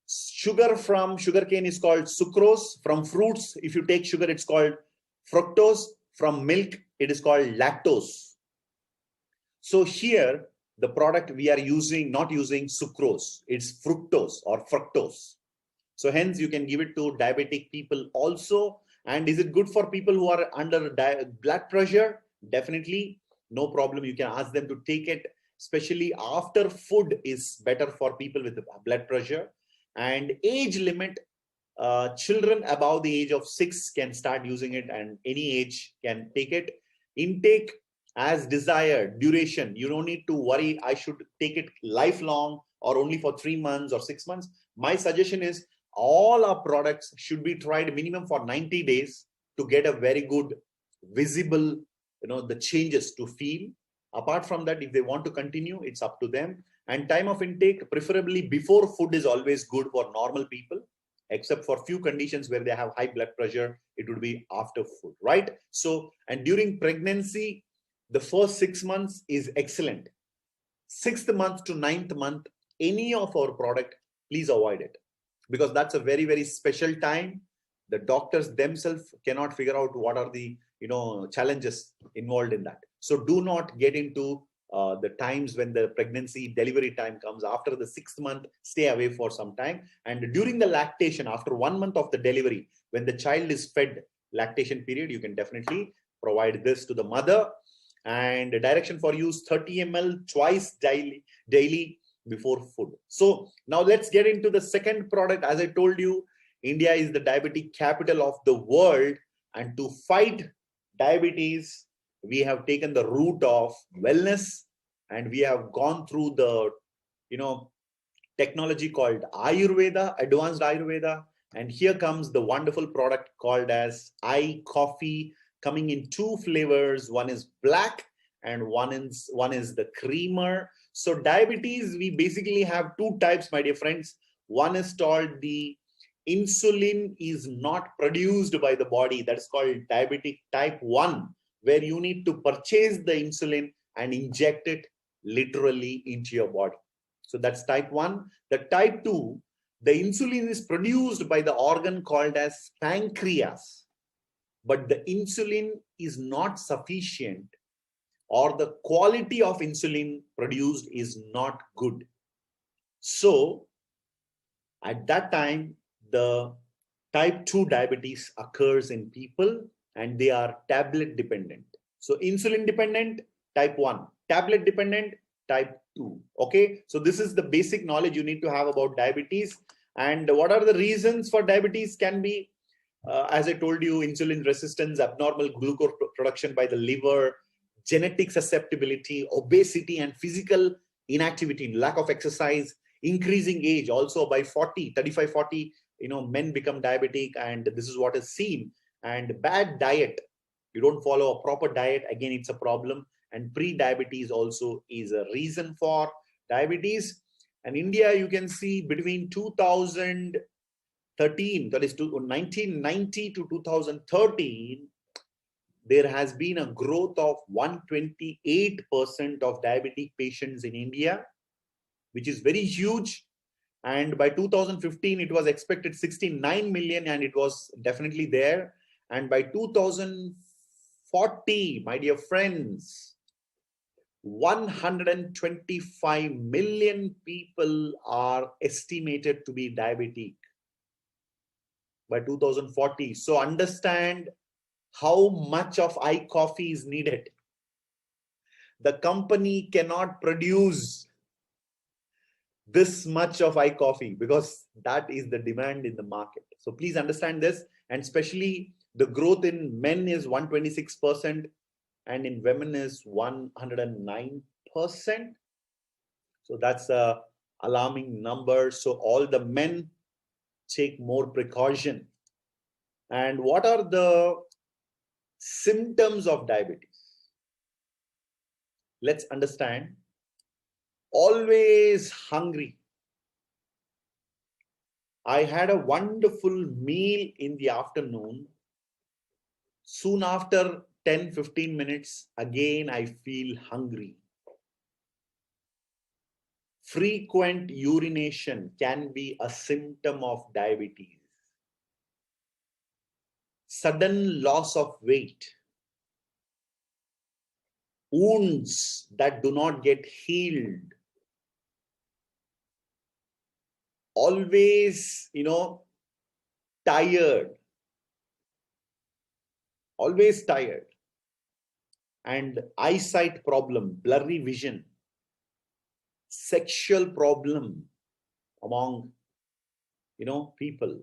Sugar from sugarcane is called sucrose. From fruits, if you take sugar, it's called fructose. From milk, it is called lactose. So here, the product we are using, not using sucrose, it's fructose or fructose. So hence you can give it to diabetic people also. And is it good for people who are under blood pressure? Definitely, no problem. You can ask them to take it, especially after food is better for people with blood pressure. And age limit, children above the age of 6 can start using it and any age can take it. Intake as desired, duration, you don't need to worry, I should take it lifelong or only for 3 months or 6 months. My suggestion is all our products should be tried minimum for 90 days to get a very good visible, the changes to feel. Apart from that, if they want to continue, it's up to them. And time of intake, preferably before food, is always good for normal people, except for few conditions where they have high blood pressure, it would be after food, right? So, and during pregnancy, the first 6 months is excellent. 6th month to 9th month, any of our product, please avoid it. Because that's a very, very special time. The doctors themselves cannot figure out what are the challenges involved in that. So do not get into the times when the pregnancy delivery time comes. After the 6th month, stay away for some time. And during the lactation, after 1 month of the delivery, when the child is fed lactation period, you can definitely provide this to the mother. And direction for use 30 ml twice daily before food. So now let's get into the second product. As I told you, India is the diabetic capital of the world, and to fight diabetes, we have taken the route of wellness, and we have gone through the technology called Ayurveda, advanced Ayurveda. And here comes the wonderful product called as iCoffee, coming in two flavors. One is black and one is the creamer. So diabetes, we basically have two types, my dear friends. One is called the insulin is not produced by the body. That's called diabetic type 1, where you need to purchase the insulin and inject it literally into your body. So that's type 1. The type 2, the insulin is produced by the organ called as pancreas, but the insulin is not sufficient, or the quality of insulin produced is not good. So at that time, the type 2 diabetes occurs in people, and they are tablet dependent. So insulin dependent, type 1, tablet dependent, type 2. Okay, so this is the basic knowledge you need to have about diabetes. And what are the reasons for diabetes? Can be, as I told you, insulin resistance, abnormal glucose production by the liver, genetic susceptibility, obesity and physical inactivity, lack of exercise, increasing age. Also by 40, 35, 40, men become diabetic, and this is what is seen. And bad diet, you don't follow a proper diet, again it's a problem. And pre-diabetes also is a reason for diabetes. And India, you can see between 2013, that is 1990 to 2013, there has been a growth of 128% of diabetic patients in India, which is very huge. And by 2015, it was expected 69 million, and it was definitely there. And by 2040, my dear friends, 125 million people are estimated to be diabetic by 2040. So understand how much of iCoffee is needed. The company cannot produce this much of iCoffee because that is the demand in the market. So please understand this. And especially the growth in men is 126%, and in women is 109%. So that's a alarming number. So all the men take more precaution. And what are the symptoms of diabetes? Let's understand. Always hungry. I had a wonderful meal in the afternoon. Soon after 10-15 minutes, again I feel hungry. Frequent urination can be a symptom of diabetes. Sudden loss of weight. Wounds that do not get healed. Always, tired. Always tired. And eyesight problem, blurry vision. Sexual problem among, people.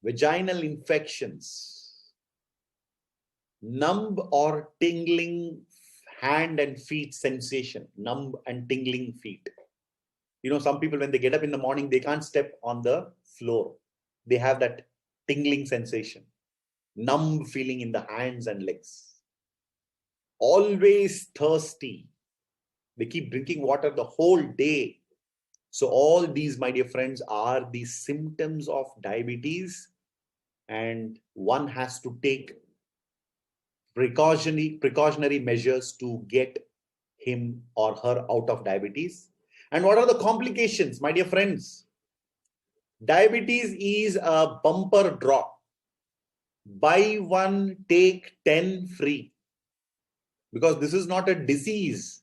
Vaginal infections. Numb or tingling hand and feet sensation. Numb and tingling feet. Some people, when they get up in the morning, they can't step on the floor. They have that tingling sensation. Numb feeling in the hands and legs. Always thirsty. They keep drinking water the whole day. So all these, my dear friends, are the symptoms of diabetes, and one has to take precautionary measures to get him or her out of diabetes. And what are the complications, my dear friends? Diabetes is a bumper draw. Buy one, take 10 free. Because this is not a disease.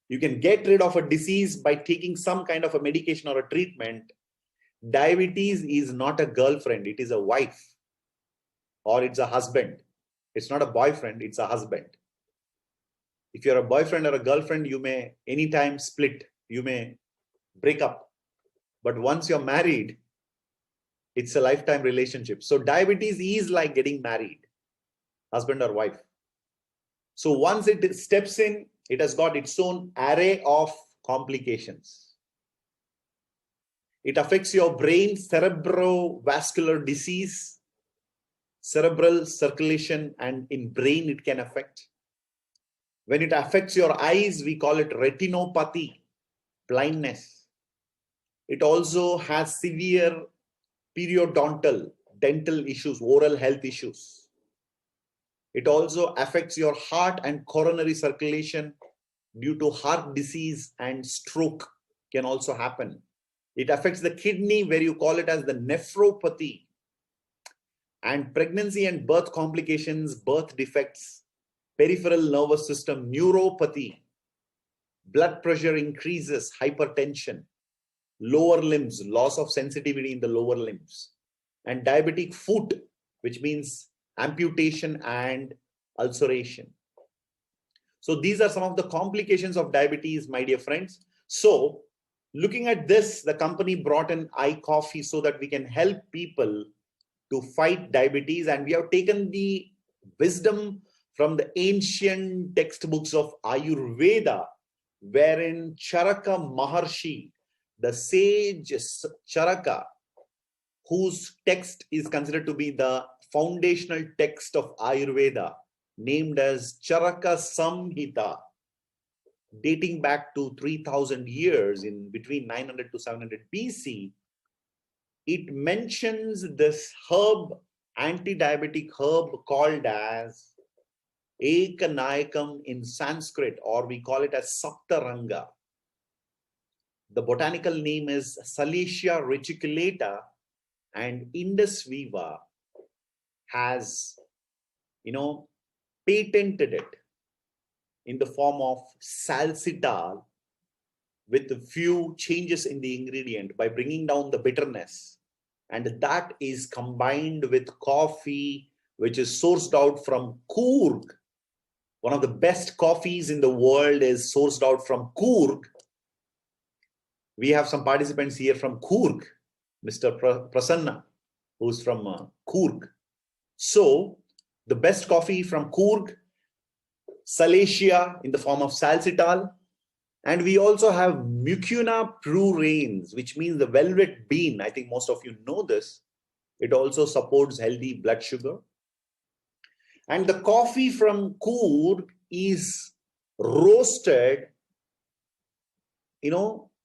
You can get rid of a disease by taking some kind of a medication or a treatment. Diabetes is not a girlfriend, it is a wife, or it's a husband. It's not a boyfriend, it's a husband. If you're a boyfriend or a girlfriend, you may anytime split, you may break up. But once you're married, it's a lifetime relationship. So diabetes is like getting married, husband or wife. So once it steps in, it has got its own array of complications. It affects your brain, cerebrovascular disease, cerebral circulation, and in brain it can affect. When it affects your eyes, we call it retinopathy, blindness. It also has severe periodontal, dental issues, oral health issues. It also affects your heart and coronary circulation due to heart disease, and stroke can also happen. It affects the kidney, where you call it as the nephropathy, and pregnancy and birth complications, birth defects, peripheral nervous system, neuropathy, blood pressure increases, hypertension, lower limbs, loss of sensitivity in the lower limbs, and diabetic foot, which means amputation and ulceration. So these are some of the complications of diabetes, my dear friends. So looking at this, the company brought in iCoffee so that we can help people to fight diabetes. And we have taken the wisdom from the ancient textbooks of Ayurveda, wherein Charaka Maharshi, the sage Charaka, whose text is considered to be the foundational text of Ayurveda, named as Charaka Samhita, dating back to 3000 years, in between 900 to 700 BC, it mentions this herb, anti-diabetic herb called as Ekanayakam in Sanskrit, or we call it as Saptaranga. The botanical name is Salacia reticulata, and Indus Viva has, patented it in the form of salsitol with a few changes in the ingredient by bringing down the bitterness. And that is combined with coffee, which is sourced out from Coorg. One of the best coffees in the world is sourced out from Coorg. We have some participants here from Coorg, Mr. Prasanna, who's from Coorg. So the best coffee from Coorg, Salacia in the form of salsitol. And we also have Mucuna pruriens, which means the velvet bean. I think most of you know this. It also supports healthy blood sugar. And the coffee from Coorg is roasted,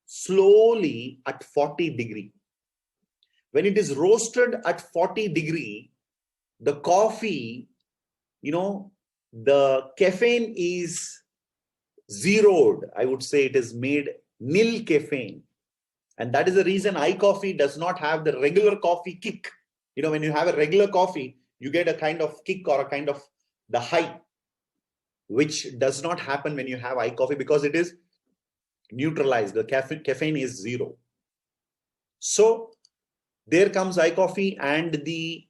slowly at 40 degree. When it is roasted at 40 degree, the coffee, the caffeine is zeroed. I would say it is made nil caffeine. And that is the reason iCoffee does not have the regular coffee kick. When you have a regular coffee, you get a kind of kick or a kind of the high, which does not happen when you have iCoffee because it is neutralized. The caffeine is zero. So there comes iCoffee and the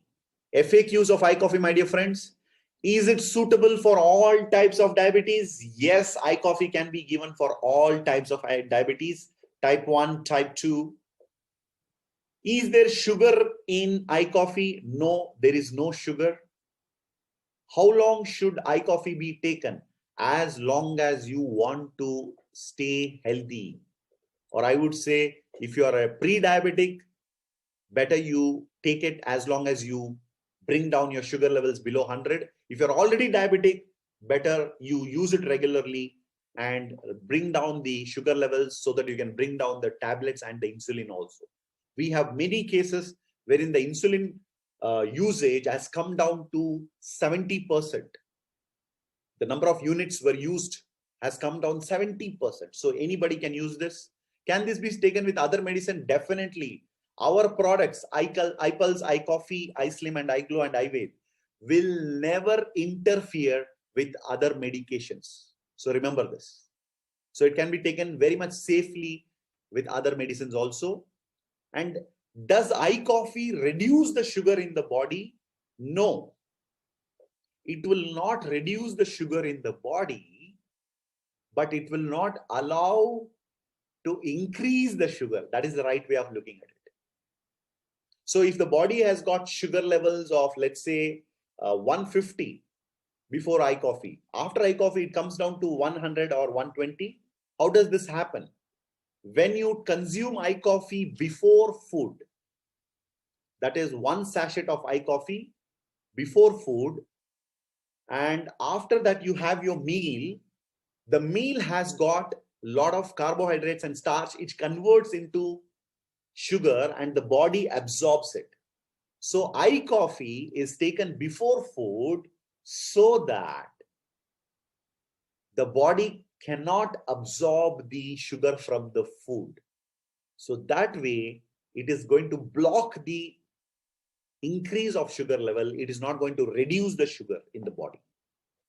FAQs of iCoffee, my dear friends. Is it suitable for all types of diabetes? Yes, iCoffee can be given for all types of diabetes, type 1, type 2. Is there sugar in iCoffee? No, there is no sugar. How long should iCoffee be taken? As long as you want to stay healthy. Or I would say, if you are a pre-diabetic, better you take it as long as you bring down your sugar levels below 100. If you're already diabetic, better you use it regularly and bring down the sugar levels so that you can bring down the tablets and the insulin also. We have many cases wherein the insulin usage has come down to 70%. The number of units were used has come down 70%. So anybody can use this. Can this be taken with other medicine? Definitely. Our products, iPulse, iCoffee, iSlim, and iGlow, and iWave, will never interfere with other medications. So remember this. So it can be taken very much safely with other medicines also. And does iCoffee reduce the sugar in the body? No. It will not reduce the sugar in the body, but it will not allow to increase the sugar. That is the right way of looking at it. So if the body has got sugar levels of, let's say, 150 before eye coffee, after eye coffee, it comes down to 100 or 120. How does this happen? When you consume eye coffee before food, that is one sachet of eye coffee before food, and after that you have your meal, the meal has got a lot of carbohydrates and starch, which converts into sugar and the body absorbs it. So eye coffee is taken before food so that the body cannot absorb the sugar from the food. So that way it is going to block the increase of sugar level. It is not going to reduce the sugar in the body,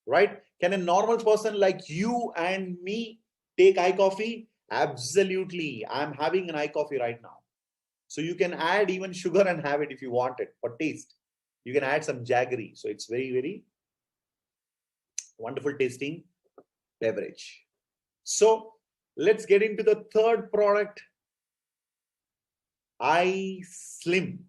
right? Can a normal person like you and me take eye coffee? Absolutely. I'm having an eye coffee right now. So you can add even sugar and have it if you want it for taste. You can add some jaggery. So it's very, very wonderful tasting beverage. So let's get into the third product, iSlim.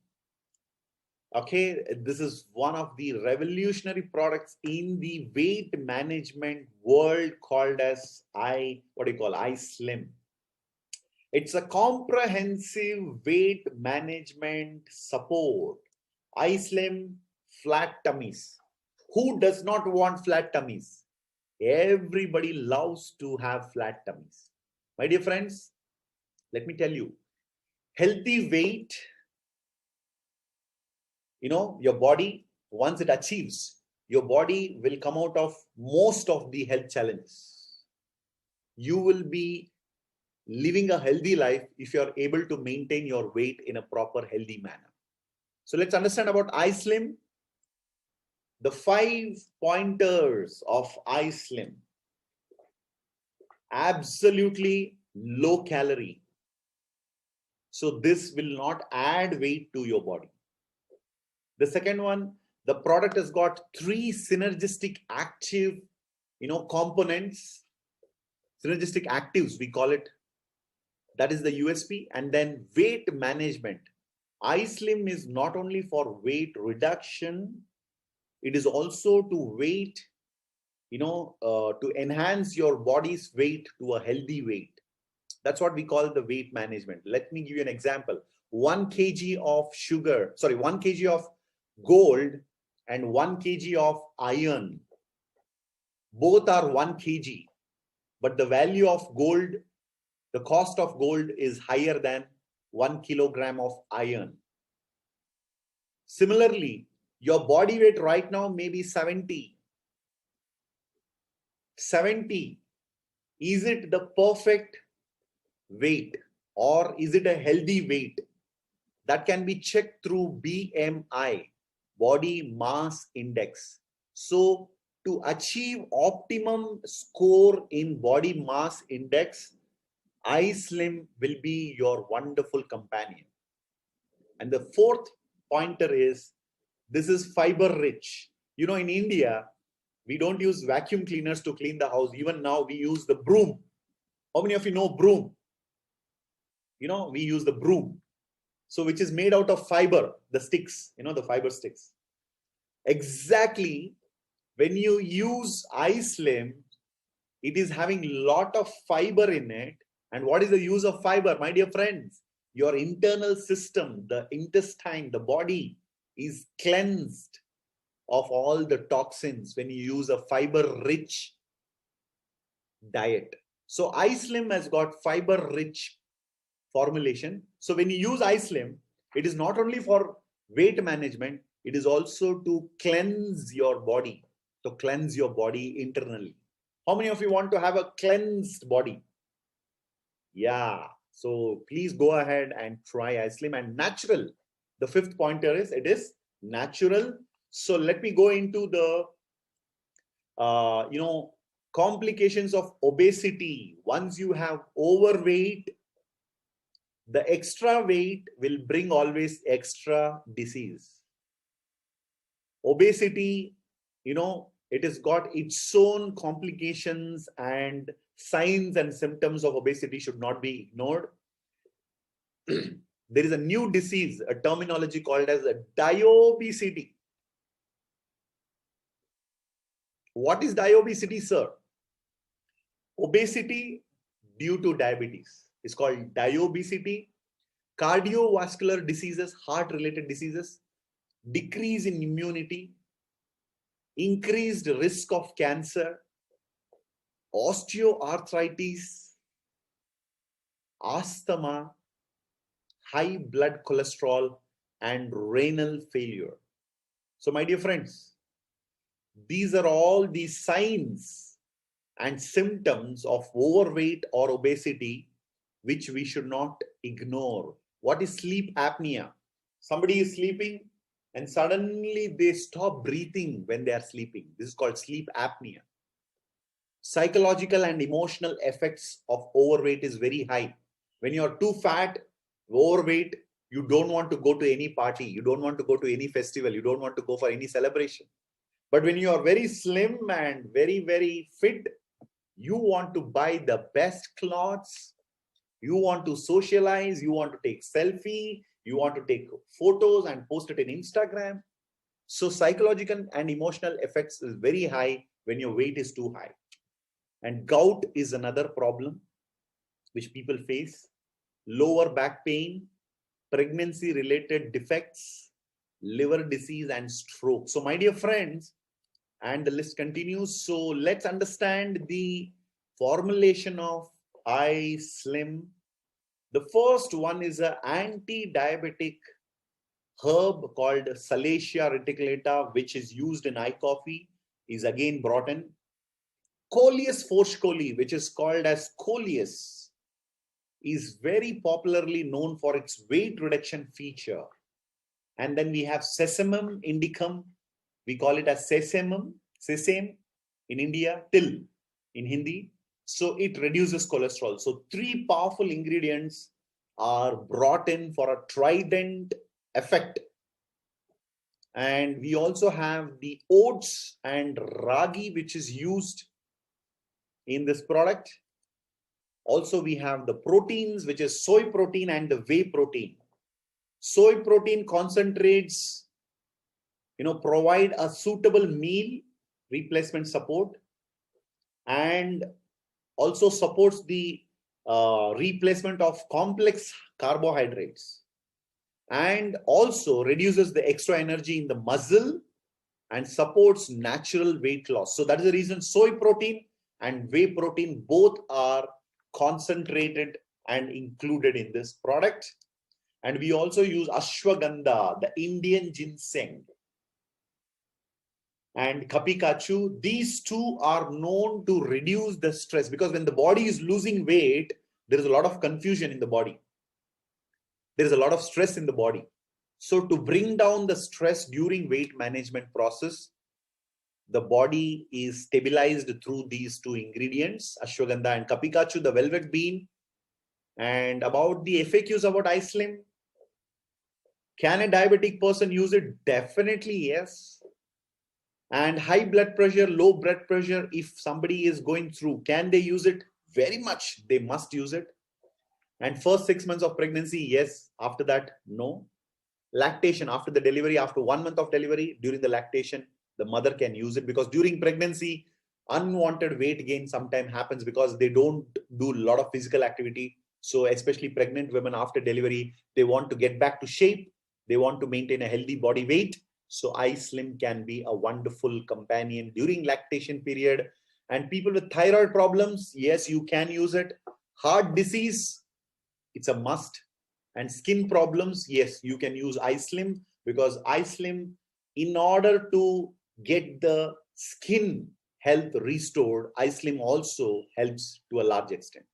Okay, this is one of the revolutionary products in the weight management world called as iSlim. It's a comprehensive weight management support. iSlim flat tummies. Who does not want flat tummies? Everybody loves to have flat tummies. My dear friends, let me tell you, healthy weight, your body, once it achieves, your body will come out of most of the health challenges. You will be living a healthy life if you are able to maintain your weight in a proper healthy manner. So let's understand about iSlim. The 5 pointers of iSlim. Absolutely low calorie. So this will not add weight to your body. The second one, the product has got 3 synergistic active, components, synergistic actives, we call it. That is the USP. And then weight management. iSlim is not only for weight reduction, it is also to weight, to enhance your body's weight to a healthy weight. That's what we call the weight management. Let me give you an example. 1 kg of 1 kg of gold and 1 kg of iron. Both are 1 kg, but the value of gold, the cost of gold is higher than 1 kilogram of iron. Similarly, your body weight right now may be 70. 70. Is it the perfect weight or is it a healthy weight? That can be checked through BMI, body mass index. So to achieve optimum score in body mass index, iSlim will be your wonderful companion. And the fourth pointer is, this is fiber rich. In India, we don't use vacuum cleaners to clean the house. Even now we use the broom. How many of you know broom? We use the broom. So which is made out of fiber, the sticks, the fiber sticks. Exactly, when you use iSlim, it is having a lot of fiber in it. And what is the use of fiber, my dear friends? Your internal system, the intestine, the body is cleansed of all the toxins when you use a fiber-rich diet. So iSlim has got fiber-rich formulation. So when you use iSlim, it is not only for weight management, it is also to cleanse your body, internally. How many of you want to have a cleansed body? Yeah. So please go ahead and try iSlim. And natural. The fifth pointer is, it is natural. So let me go into the, complications of obesity. Once you have overweight, the extra weight will bring always extra disease. Obesity, it has got its own complications and signs and symptoms of obesity should not be ignored. There is a new disease, a terminology called as a diobesity. What is diobesity, sir? Obesity due to diabetes is called diobesity. Cardiovascular diseases, heart-related diseases, decrease in immunity, increased risk of cancer, osteoarthritis, asthma, high blood cholesterol, and renal failure. So, my dear friends, these are all the signs and symptoms of overweight or obesity which we should not ignore. What is sleep apnea? Somebody is sleeping and suddenly they stop breathing when they are sleeping. This is called sleep apnea. Psychological and emotional effects of overweight is very high. When you are too fat, overweight, you don't want to go to any party, you don't want to go to any festival, you don't want to go for any celebration. But when you are very slim and very fit, you want to buy the best clothes, you want to socialize, you want to take selfie, you want to take photos and post it in Instagram. So psychological and emotional effects is very high when your weight is too high. And gout is another problem which people face. Lower back pain, pregnancy related defects, liver disease, and stroke. So my dear friends, and the list continues. So let's understand the formulation of iSlim. The first one is an anti-diabetic herb called Salacia reticulata, which is used in eye coffee, is again brought in. Coleus forscholi, which is called as Coleus, is very popularly known for its weight reduction feature. And then we have Sesamum indicum. We call it as sesame in India, till in Hindi. So it reduces cholesterol. So three powerful ingredients are brought in for a trident effect. And we also have the oats and ragi, which is used in this product. Also, we have the proteins, which is soy protein and the whey protein. Soy protein concentrates, provide a suitable meal replacement support and also supports the replacement of complex carbohydrates and also reduces the extra energy in the muscle and supports natural weight loss. So that is the reason soy protein and whey protein both are concentrated and included in this product. And we also use ashwagandha, the Indian ginseng, and kapikachu. These two are known to reduce the stress, because when the body is losing weight, there is a lot of confusion in the body. There is a lot of stress in the body. So to bring down the stress during weight management process, the body is stabilized through these two ingredients, ashwagandha and kapikachu, the velvet bean. And about the FAQs about iSlim, can a diabetic person use it? Definitely yes. And high blood pressure, low blood pressure, if somebody is going through, can they use it? Very much. They must use it. And first 6 months of pregnancy, yes. After that, no. Lactation, after the delivery, after 1 month of delivery, during the lactation, the mother can use it, because during pregnancy, unwanted weight gain sometimes happens because they don't do a lot of physical activity. So especially pregnant women after delivery, they want to get back to shape. They want to maintain a healthy body weight. So iSlim can be a wonderful companion during lactation period. And people with thyroid problems, yes, you can use it. Heart disease, it's a must. And skin problems, yes, you can use iSlim, because iSlim, in order to get the skin health restored, iSlim also helps to a large extent.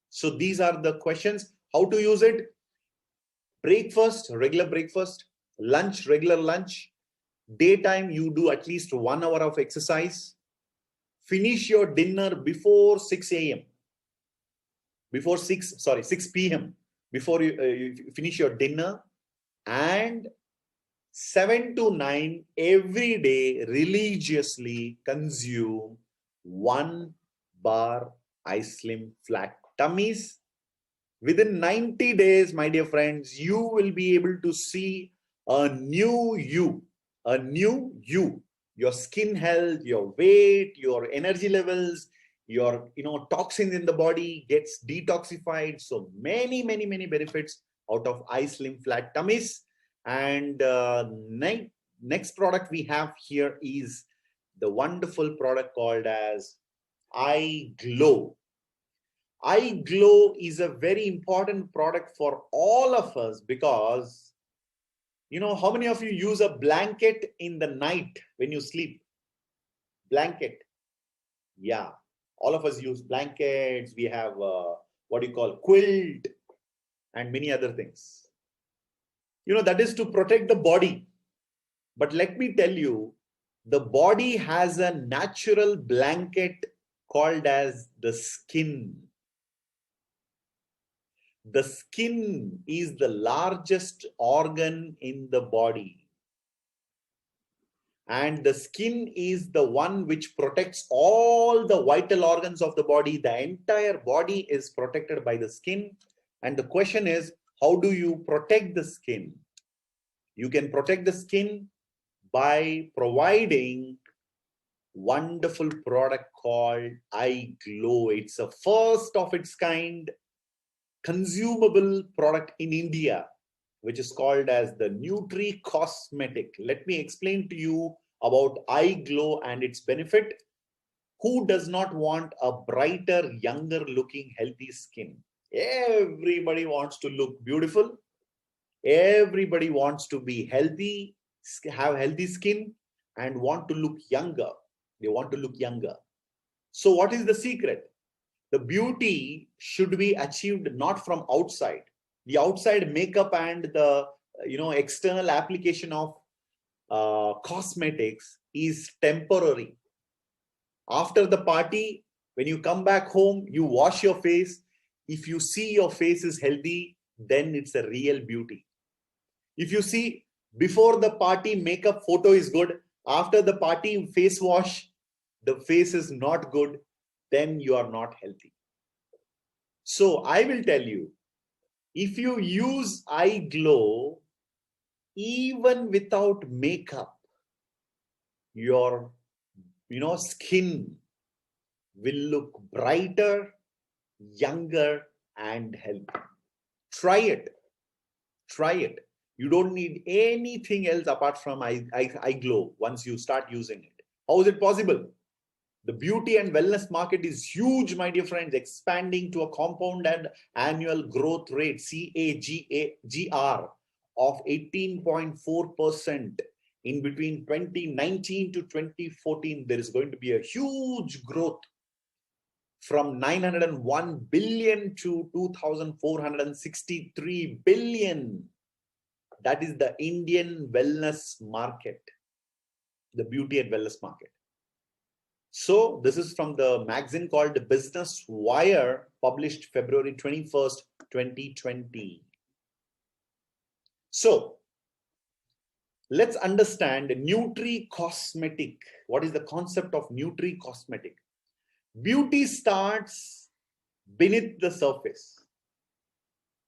So these are the questions. How to use it? Breakfast, regular breakfast. Lunch, regular lunch. Daytime, you do at least 1 hour of exercise. Finish your dinner before 6 a.m. Before 6 p.m. Before you finish your dinner. And 7 to 9 every day religiously consume 1 bar iSlim flat tummies. Within 90 days, my dear friends, you will be able to see a new you, a new you. Your skin health, your weight, your energy levels, your toxins in the body gets detoxified. So many benefits out of iSlim flat tummies. And next product we have here is the wonderful product called as iGlow. iGlow is a very important product for all of us because how many of you use a blanket in the night when you sleep? Blanket. Yeah. All of us use blankets. We have what you call quilt and many other things. That is to protect the body. But let me tell you, the body has a natural blanket called as the skin. The skin is the largest organ in the body. And the skin is the one which protects all the vital organs of the body. The entire body is protected by the skin. And the question is, how do you protect the skin? You can protect the skin by providing wonderful product called iGlow. It's a first of its kind consumable product in India, which is called as the Nutri Cosmetic. Let me explain to you about iGlow and its benefit. Who does not want a brighter, younger looking, healthy skin? Everybody wants to look beautiful. Everybody wants to be healthy, have healthy skin, and want to look younger. They want to look younger. So what is the secret? The beauty should be achieved not from outside. The outside makeup and the external application of cosmetics is temporary. After the party, when you come back home, you wash your face. If you see your face is healthy, then it's a real beauty. If you see before the party makeup photo is good, after the party face wash, the face is not good, then you are not healthy. So I will tell you, if you use iGlow, even without makeup, your skin will look brighter, younger, and healthy. Try it. Try it. You don't need anything else apart from iGlow once you start using it. How is it possible? The beauty and wellness market is huge, my dear friends, expanding to a compound and annual growth rate, CAGR, of 18.4% in between 2019 to 2014. There is going to be a huge growth from 901 billion to 2,463 billion. That is the Indian wellness market, the beauty and wellness market. So this is from the magazine called Business Wire, published February 21st, 2020. So let's understand Nutri Cosmetic. What is the concept of Nutri Cosmetic? Beauty starts beneath the surface.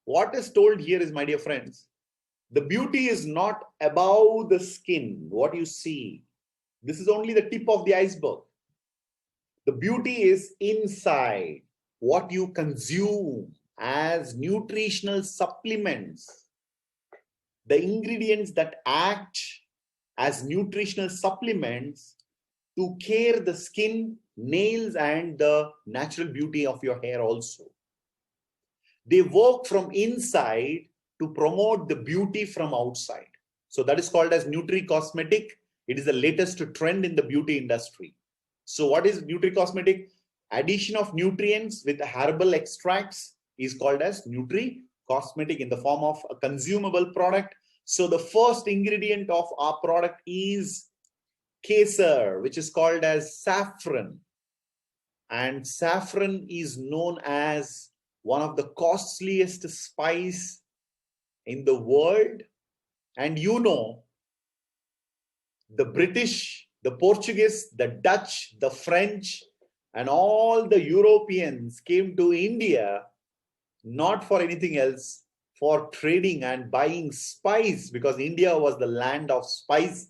What is told here is, my dear friends, the beauty is not above the skin, what you see. This is only the tip of the iceberg. The beauty is inside, what you consume as nutritional supplements. The ingredients that act as nutritional supplements to care the skin, nails, and the natural beauty of your hair also. They work from inside to promote the beauty from outside. So that is called as Nutri Cosmetic. It is the latest trend in the beauty industry. So what is Nutri Cosmetic? Addition of nutrients with herbal extracts is called as Nutri Cosmetic in the form of a consumable product. So the first ingredient of our product is kesar, which is called as saffron. And saffron is known as one of the costliest spice in the world. And the British, the Portuguese, the Dutch, the French, And all the Europeans came to India not for anything else, for trading and buying spice, because India was the land of spice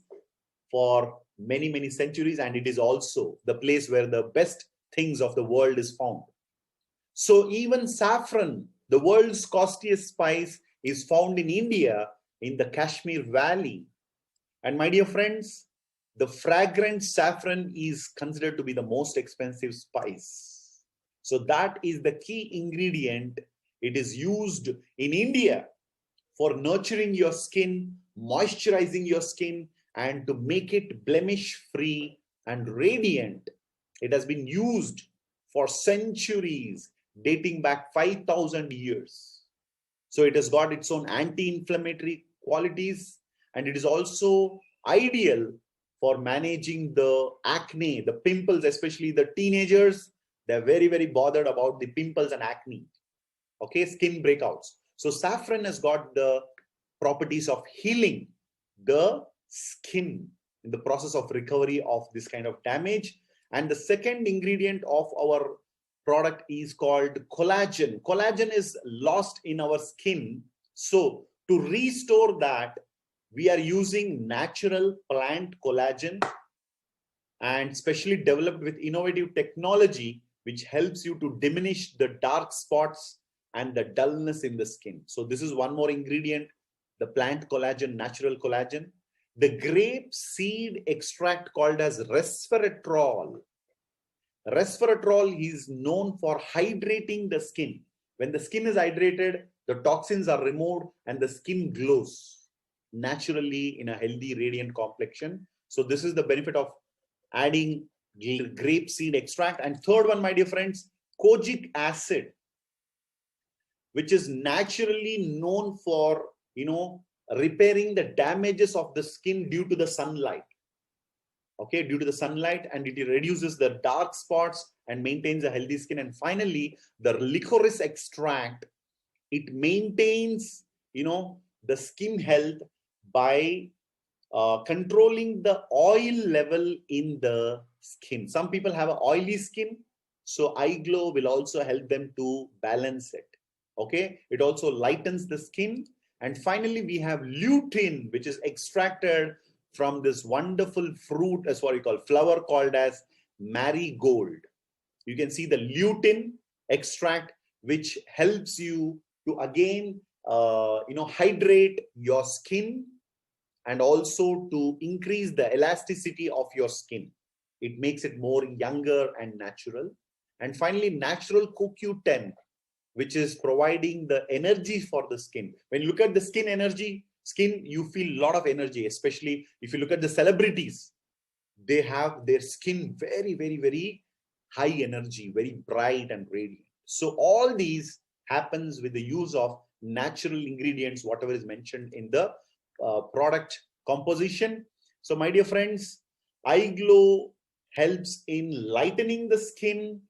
for many, many centuries, and it is also the place where the best things of the world is found. So even saffron, the world's costliest spice, is found in India in the Kashmir Valley. And my dear friends, the fragrant saffron is considered to be the most expensive spice. So that is the key ingredient. It is used in India for nurturing your skin, moisturizing your skin, and to make it blemish free and radiant. It has been used for centuries, dating back 5,000 years. So it has got its own anti-inflammatory qualities, and it is also ideal for managing the acne, the pimples, especially the teenagers. They're very, very bothered about the pimples and acne. Okay, skin breakouts. So saffron has got the properties of healing the skin in the process of recovery of this kind of damage. And the second ingredient of our product is called collagen. Collagen is lost in our skin. So to restore that, we are using natural plant collagen, and specially developed with innovative technology, which helps you to diminish the dark spots and the dullness in the skin. So this is one more ingredient, the plant collagen, natural collagen. The grape seed extract called as resveratrol. Resveratrol is known for hydrating the skin. When the skin is hydrated, the toxins are removed and the skin glows naturally in a healthy, radiant complexion. So this is the benefit of adding grape seed extract. And third one, my dear friends, kojic acid, which is naturally known for, repairing the damages of the skin due to the sunlight. Okay, due to the sunlight, and it reduces the dark spots and maintains a healthy skin. And finally, the licorice extract, it maintains, the skin health by controlling the oil level in the skin. Some people have an oily skin, so eye glow will also help them to balance it. Okay, it also lightens the skin. And finally, we have lutein, which is extracted from this wonderful fruit, as what you call flower, called as marigold. You can see the lutein extract, which helps you to again, hydrate your skin, and also to increase the elasticity of your skin. It makes it more younger and natural. And finally, natural CoQ10, which is providing the energy for the skin. When you look at the skin energy, you feel a lot of energy, especially if you look at the celebrities. They have their skin very, very, very high energy, very bright and radiant. So all these happens with the use of natural ingredients, whatever is mentioned in the product composition. So my dear friends, eye glow helps in lightening the skin.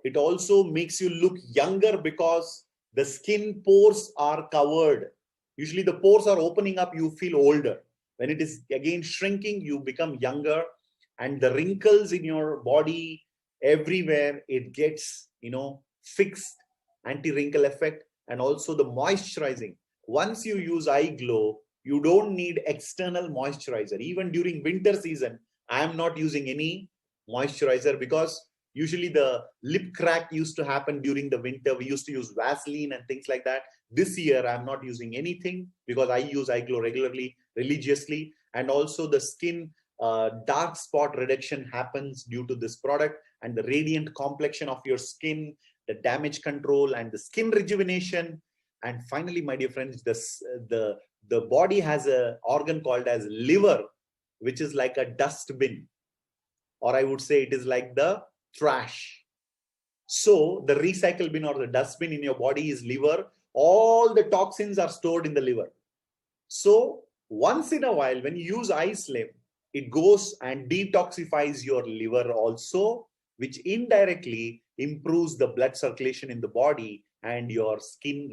It also makes you look younger because the skin pores are covered. Usually the pores are opening up, you feel older. When it is again shrinking, you become younger. And the wrinkles in your body, everywhere, it gets, fixed, anti-wrinkle effect. And also the moisturizing. Once you use eye glow, you don't need external moisturizer. Even during winter season, I am not using any moisturizer, because usually the lip crack used to happen during the winter. We used to use Vaseline and things like that. This year, I'm not using anything because I use eye glow regularly, religiously. And also the skin dark spot reduction happens due to this product, and the radiant complexion of your skin, the damage control, and the skin rejuvenation. And finally, my dear friends, the body has an organ called as liver, which is like a dustbin, or I would say it is like the trash. So the recycle bin or the dustbin in your body is liver. All the toxins are stored in the liver. So once in a while, when you use eye slim, it goes and detoxifies your liver also, which indirectly improves the blood circulation in the body, and your skin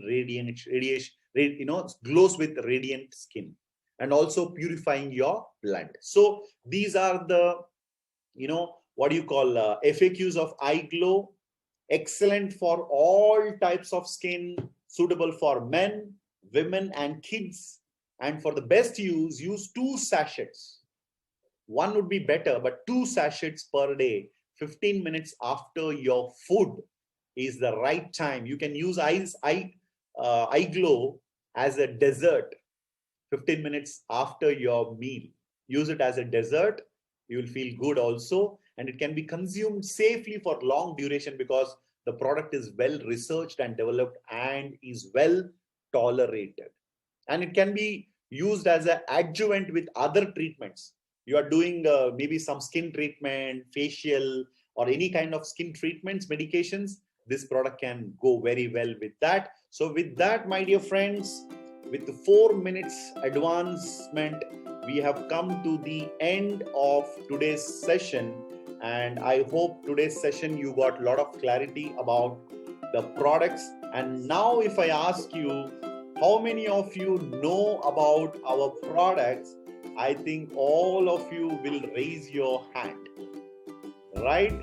glows with radiant skin, and also purifying your blood. So these are the what do you call FAQs of eye glow. Excellent for all types of skin, suitable for men, women, and kids. And for the best use 2 sachets. One would be better, but 2 sachets per day, 15 minutes after your food is the right time. You can use eye glow as a dessert 15 minutes after your meal. Use it as a dessert. You will feel good also. And it can be consumed safely for long duration because the product is well researched and developed and is well tolerated. And it can be used as an adjuvant with other treatments. You are doing maybe some skin treatment, facial, or any kind of skin treatments, medications. This product can go very well with that. So with that, my dear friends, with the 4 minutes advancement, we have come to the end of today's session. And I hope today's session you got a lot of clarity about the products. And now if I ask you, how many of you know about our products? I think all of you will raise your hand, right?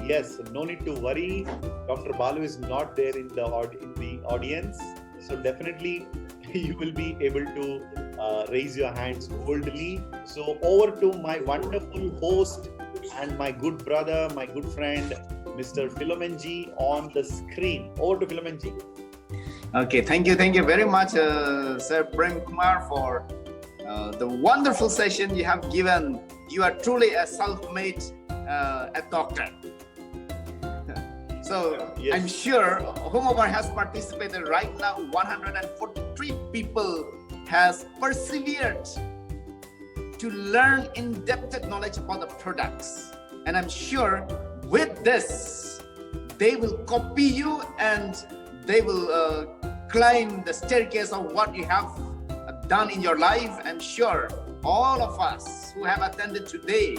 Yes, no need to worry. Dr. Balu is not there in the audience. So definitely you will be able to raise your hands boldly. So over to my wonderful host and my good brother, my good friend, Mr. Philomenji on the screen. Over to Philomenji. Okay, thank you very much, Sir Prem Kumar, for the wonderful session you have given. You are truly a self-made doctor. So yes. I'm sure whomever has participated right now, 143 people has persevered to learn in-depth knowledge about the products. And I'm sure with this, they will copy you and they will climb the staircase of what you have done in your life. I'm sure all of us who have attended today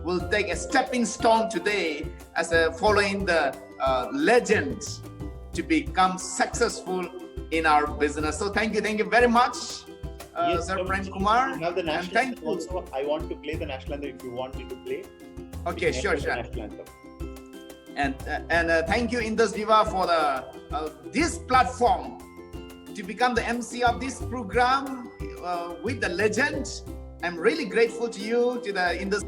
will take a stepping stone today as following the legend to become successful in our business. So thank you very much, yes, Sir Prem Kumar. You have the national anthem also. I want to play the national anthem if you want me to play. Okay, sure. And thank you, Indus Viva, for this platform to become the MC of this program with the legend. I'm really grateful to you, to the Indus